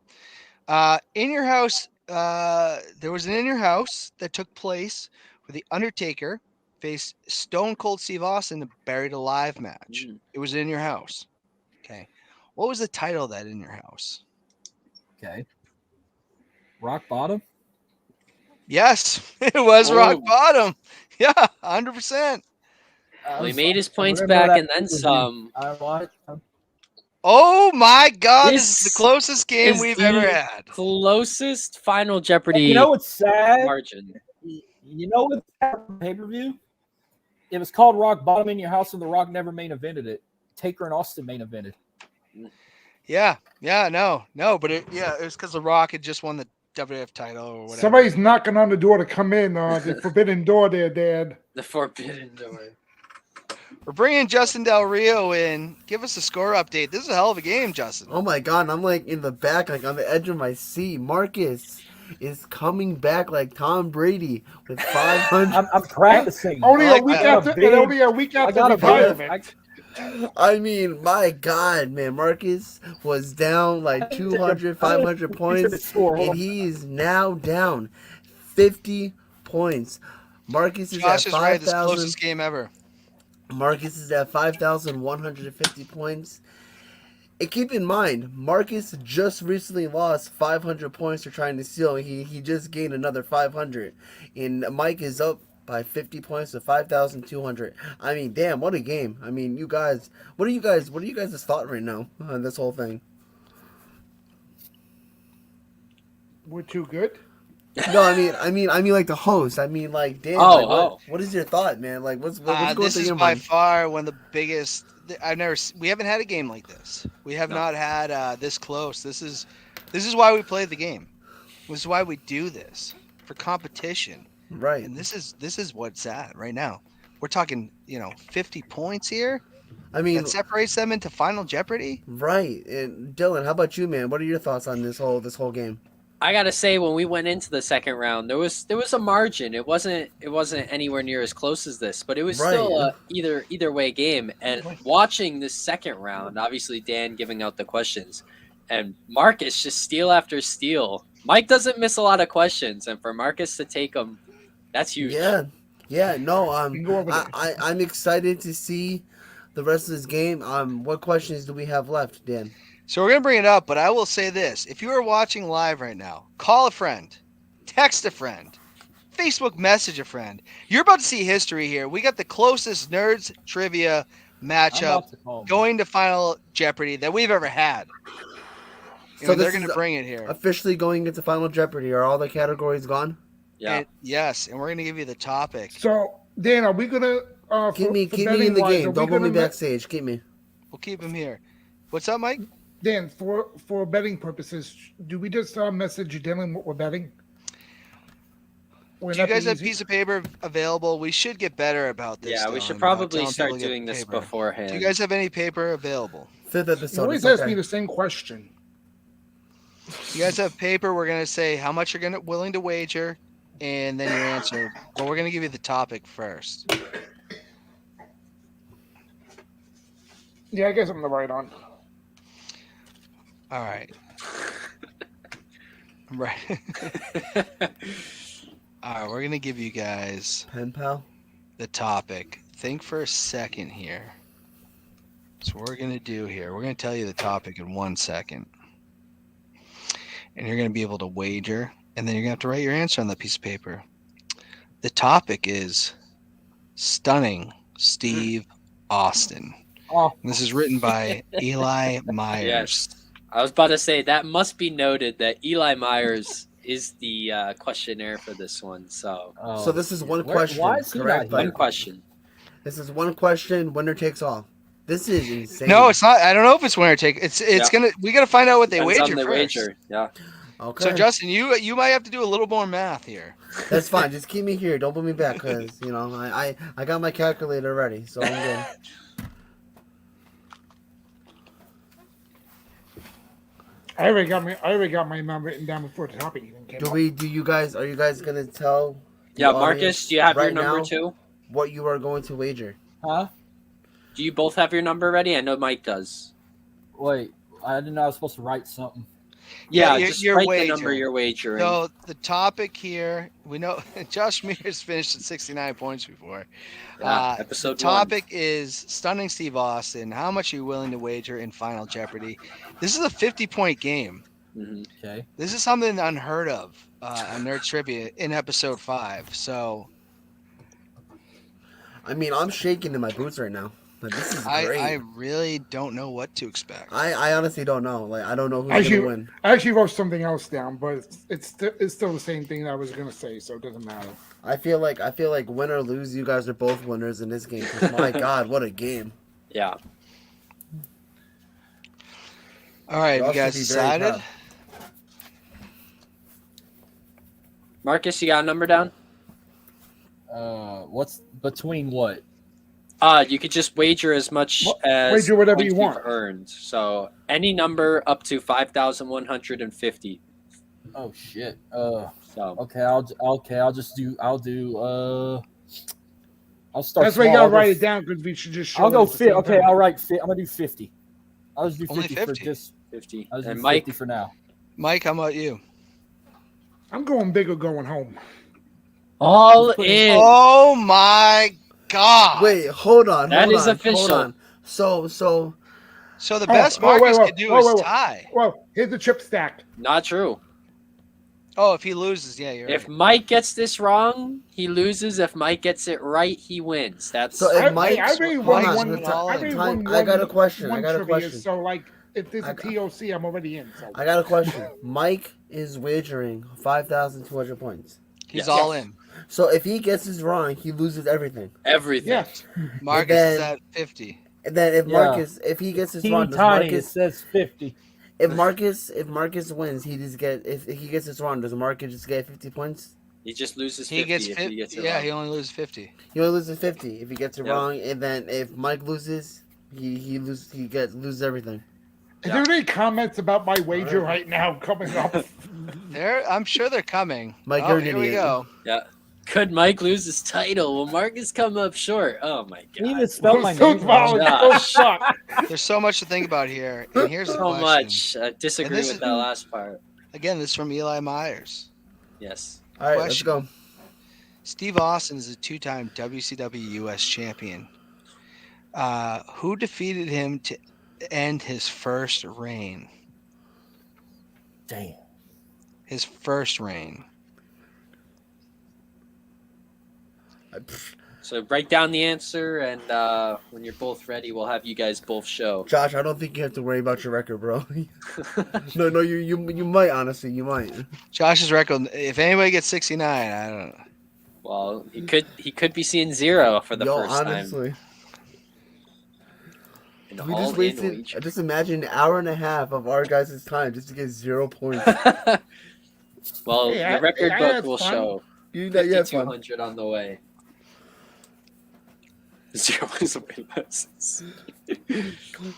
In your house, there was an in your house that took place where the Undertaker faced Stone Cold Steve Austin in a Buried Alive match. It was in your house. Okay, what was the title of that in your house? Okay. Rock Bottom. Yes, it was Rock Bottom. Yeah, 100%. Well, he made his points remember back that and then pay-per-view. some. I watched. Oh my God! This is This the closest game is we've ever the had. Closest Final Jeopardy You know what's sad? margin. You know what's sad pay-per-view? It was called Rock Bottom in your house, and The Rock never main evented it. Taker and Austin main evented. Yeah, no, but it was because The Rock had just won the WWF title or whatever. Somebody's knocking on the door to come in. The forbidden door there, Dad. The forbidden door. We're bringing Justin Del Rio in. Give us a score update. This is a hell of a game, Justin. Oh my God, I'm like in the back, like on the edge of my seat. Marcus is coming back like Tom Brady with 500. I'm practicing. Only I like a week that. after. And only a week I after got a retirement. I mean, my God, man. Marcus was down like 200, 500 points, and he is now down 50 points. Marcus is Josh at is right. This 5,000. closest game ever. Marcus is at 5,150 points. And keep in mind, Marcus just recently lost 500 points for trying to steal. He just gained another 500. And Mike is up by 50 points to 5,200. I mean, damn, what a game. I mean, you guys, what are you guys' thought right now on this whole thing? We're too good. No, I mean, like the host. I mean, like, damn. What is your thought, man? Like, what's going This through is your by mind? far one of the biggest. We haven't had a game like this. We have not had this close. This is why we play the game. This is why we do this for competition. Right. And this is what's at right now. We're talking, 50 points here. I mean, that separates them into Final Jeopardy. Right. And Dylan, how about you, man? What are your thoughts on this whole game? I gotta say, when we went into the second round, there was a margin. It wasn't anywhere near as close as this, but it was still a either way game. And watching this second round, obviously Dan giving out the questions, and Marcus just steal after steal. Mike doesn't miss a lot of questions, and for Marcus to take them, that's huge. Yeah. No, I'm excited to see the rest of this game. What questions do we have left, Dan? So we're going to bring it up, but I will say this. If you are watching live right now, call a friend, text a friend, Facebook message a friend. You're about to see history here. We got the closest Nerds Trivia matchup going to Final Jeopardy that we've ever had. So they're going to bring it here. Officially going into Final Jeopardy. Are all the categories gone? Yeah. Yes, and we're going to give you the topic. So, Dan, are we going to... keep me in the game. Don't put me backstage. Keep me. We'll keep him here. What's up, Mike? Dan, for betting purposes, do we just message Dylan what we're betting? Do you guys have a piece of paper available? We should get better about this. Yeah, we should probably start doing this beforehand. Do you guys have any paper available? Fifth episode. You always ask me the same question. You guys have paper. We're going to say how much you're willing to wager, and then your answer. But we're going to give you the topic first. Yeah, I guess I'm the right on. All right. Right. All right, we're gonna give you guys Pen pal. the topic. Think for a second here. So what we're gonna do here, we're gonna tell you the topic in 1 second, and you're gonna be able to wager, and then you're gonna have to write your answer on that piece of paper. The topic is stunning Steve Austin. Oh, And this is written by Eli Myers. Yes. I was about to say that must be noted that Eli Myers is the questionnaire for this one. So So this is one Where- question, why is he not correct? here? one Like, question. this is one question. Winner takes all. This is insane. No, it's not. I don't know if it's winner take. It's Yeah. gonna. We got to find out what they Depends wager on the first. wager. Yeah. Okay. So Justin, you might have to do a little more math here. That's fine. Just keep me here. Don't put me back, because I got my calculator ready, so I'm good. I already got my number written down before the topic even came up. Are you guys gonna tell? the Yeah, audience Marcus, do you have your right number now too? what you are going to wager? huh? Do you both have your number ready? I know Mike does. Wait, I didn't know I was supposed to write something. Yeah, your- just your write the wager. number you're wagering. So the topic here, we know Josh Mears finished at 69 points before. Yeah, The episode topic is stunning Steve Austin. How much are you willing to wager in Final Jeopardy? This is a 50-point game. 1. Okay. This is something unheard of on Nerd Trivia in episode 5. So I mean, I'm shaking in my boots right now. Like, this is great. I really don't know what to expect. I honestly don't know. Like, I don't know who's Actually, gonna win. I actually wrote something else down, but it's still the same thing that I was gonna say, so it doesn't matter. I feel like win or lose, you guys are both winners in this game. 'Cause my God, what a game! Yeah. All right, Y'all you should guys be very decided? proud. Marcus, you got a number down? What's between what? You could just wager as much What- as wager whatever points you you've want. earned. So any number up to 5,150. Oh shit. So Okay. I'll just do. I'll start. That's why you small. gotta write it down because we should just show. I'll it go at the 50. same Okay, time. I'll write. I'm gonna do 50. I'll just do Only 50 for 50? just. 50. I'll just And do Mike, 50 for now. Mike, how about you? I'm going big or going home. all Put in. Oh my God! Wait, hold on. That hold is on, official. Hold on. So So the Oh, best wait, Marcus wait, could do wait, is wait. tie. Well, here's the chip stack. Not true. Oh, if he loses, yeah, you're If right. Mike gets this wrong, he loses. If Mike gets it right, he wins. That's So if I Mike's already hold won on, one. all I in. already Time- won I got a one- question. one I got a trivia, question. So like, if there's I a got- TOC, I'm already in. So I got a question. Mike is wagering 5,200 points. He's Yes. all Yes. in. So if he gets this wrong, he loses everything. everything. yes, Marcus is then- at 50. And then if Yeah. Marcus, if he gets this Teeny wrong, does tiny. It Marcus? says 50. If Marcus wins, he just get. If he gets this wrong, does Marcus just get 50 points? He just loses 50 He gets if 50. he gets it Yeah, wrong. he only loses 50. He only loses 50 if he gets it Yep. wrong. And then if Mike loses, he loses everything. is there any comments about my wager right now coming up? I'm sure they're coming. Mike, oh, you're an here we idiot. go. Could Mike lose his title? Will Marcus come up short? Oh my You even god. spelled my So name wrong. small, so suck. There's so much to think about here. And here's the So question. much. I disagree this with is- that last part. Again, this is from Eli Myers. Yes. All right, Question. let's go. Steve Austin is a two-time WCW US champion. Who defeated him to end his first reign? Damn. His first reign. So write down the answer, and when you're both ready, we'll have you guys both show. Josh, I don't think you have to worry about your record, bro. No, you might honestly, you might. Josh's record. If anybody gets 69, I don't know. Well, he could be seeing 0 for the Yo, first honestly, time. we just wasted. Just imagine an hour and a half of our guys' time just to get 0 points. Well, Hey, the record I book had will fun. show You had fun. 5,200 on the way. 0 is a way less. This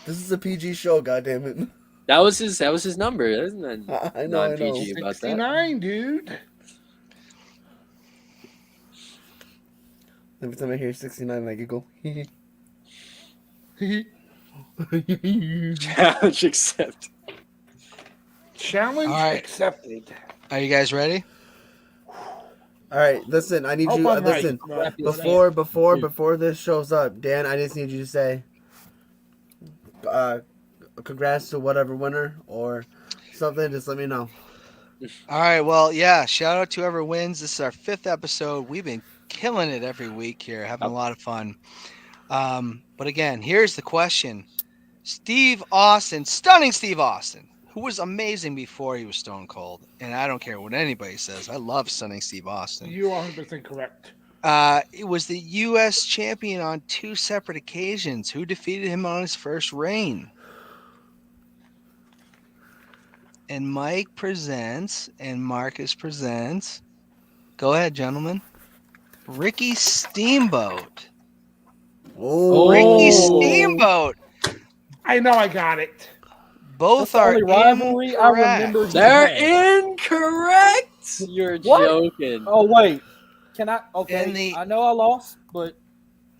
is a PG show, goddammit. That was his number, isn't it? I know. Non-PG about that. 69, dude. Every time I hear 69, I giggle. Challenge accepted. Challenge All right. accepted. Are you guys ready? All right, listen. I need Hope you. I'm right. Listen. but- Before this shows up, Dan, I just need you to say, congrats to whatever winner or something. Just let me know. All right. Well, yeah. Shout out to whoever wins. This is our 5th episode. We've been killing it every week here, having a lot of fun. But again, here's the question: Steve Austin, stunning Steve Austin, who was amazing before he was Stone Cold, and I don't care what anybody says. I love stunning Steve Austin. You are 100% correct. It was the U.S. champion on 2 separate occasions. Who defeated him on his first reign? And Mike presents, and Marcus presents. Go ahead, gentlemen. Ricky Steamboat. Oh, Ricky Steamboat. I know I got it. Both That's the are only rivalry I incorrect. remember. They're incorrect. You're What? joking. Oh wait, can I? Okay, In the- I know I lost, but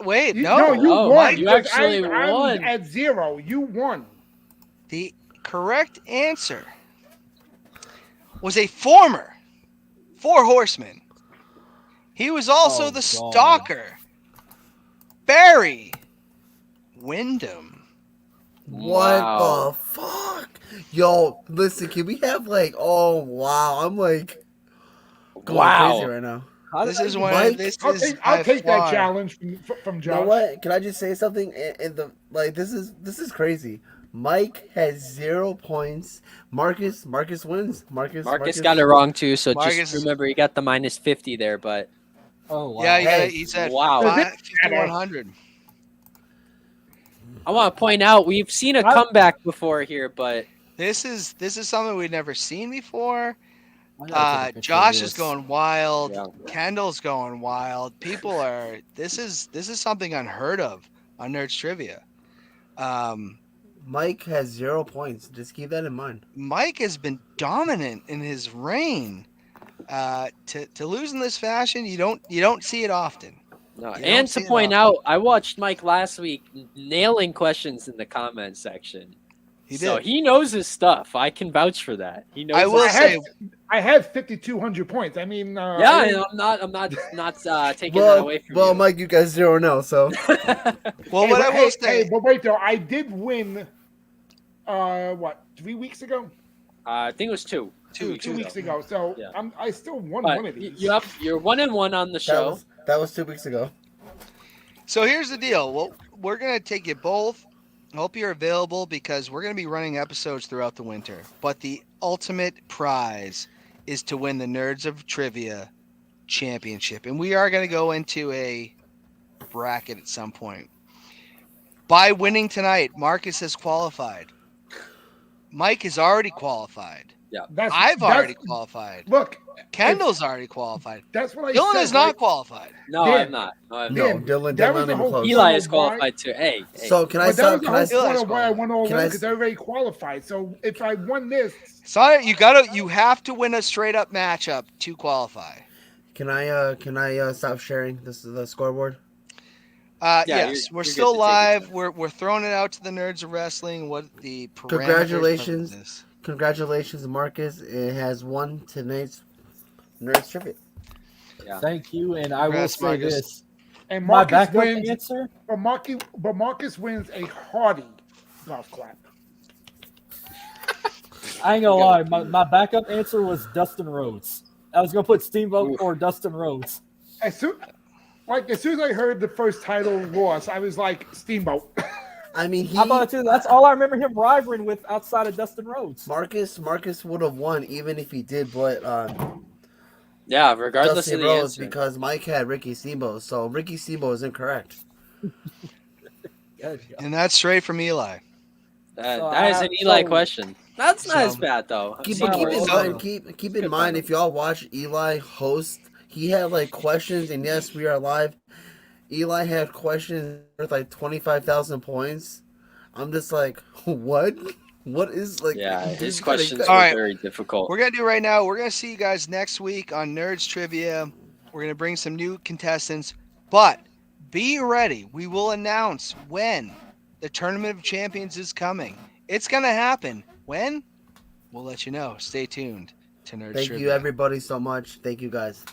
Wait, You, no. you Oh, won. you because actually I'm won. at 0. You won. The correct answer was a former 4 Horseman. He was also Oh, the God. stalker, Barry Windham. what Wow. the fuck? Yo, listen. Can we have like? Oh wow, I'm like going crazy Wow. right now. how This did I is get- one. Mike? This I'll is take, I'll by take that far- challenge from You Josh. know what? Can I just say something? In the like, this is crazy. Mike has 0 points. Marcus wins. Marcus got it wrong too, so Marcus- just remember he got the minus 50 there, but Oh wow. Yeah, Hey. he said Wow. 5,100. I want to point out we've seen a I- comeback before here, but This is something we've never seen before. I gotta take a picture of Josh this. is going wild. Yeah. Kendall's going wild. People are. This is something unheard of on Nerds Trivia. Mike has 0 points. Just keep that in mind. Mike has been dominant in his reign. To lose in this fashion, you don't see it often. no. You don't And to see it point often. out, I watched Mike last week nailing questions in the comment section. He So did. he knows his stuff. I can vouch for that. He knows. I will his say, stuff. I had 5,200 points. I mean, Yeah, I and didn't- I'm not taking that away from well, you. Mike, you guys 0 now. So well, hey, what I but- will say, hey, but wait though, I did win. What 3 weeks ago? I think it was two. Two Two weeks ago. ago. So Yeah. I still won But one of these. you're 1-1 on the show. that was 2 weeks ago. so here's the deal. Well, we're gonna take you both. Hope you're available because we're gonna be running episodes throughout the winter. But the ultimate prize is to win the Nerds of Trivia Championship, and we are gonna go into a bracket at some point. By winning tonight, Marcus has qualified. Mike has already qualified. I've already qualified. Look, Kendall's already qualified. that's what I Dylan said. is not right? qualified. No, Dan. I'm not. No, I'm No, not. Dylan that was not the even whole close. point. Eli is Why- qualified too. Hey, So can I But that stop? was the Can whole I? Eli's point of why I qualified. went all Can in I- because I already qualified. So if I won this, So you have to win a straight up matchup to qualify. Can I stop sharing the scoreboard? Yeah, Yes, you're we're good still to take it live. down. We're throwing it out to the nerds of wrestling. What the parameters Congratulations. of this. Congratulations, Marcus. It has won tonight's Nerds Trivia. Thank you, and I will Congrats, say Marcus. this: and my Marcus backup wins, answer. but Marcus wins a hearty golf clap. I ain't gonna lie, my backup answer was Dustin Rhodes. I was gonna put Steamboat or Dustin Rhodes. As soon as I heard the first title loss, I was like Steamboat. I mean, How about it too? That's all I remember him rivaling with outside of Dustin Rhodes. Marcus would have won even if he did, but Yeah, regardless Dusty of the Rhodes answer. because Mike had Ricky Steamboat, so Ricky Steamboat is incorrect. And that's straight from Eli. That is an Eli question. That's not as So- bad though. I've Keep seen in worse. mind, keep in Good mind final. if y'all watch Eli host, he had like questions, and yes, we are live. Eli had questions worth like 25,000 points. I'm just like, what? What is like? Yeah, this his kinda- questions All were right. very difficult. We're gonna do right now. We're gonna see you guys next week on Nerds Trivia. We're gonna bring some new contestants, but be ready. We will announce when the Tournament of Champions is coming. It's gonna happen. When? We'll let you know. Stay tuned to Nerds Thank Trivia. you, everybody, so much. Thank you, guys.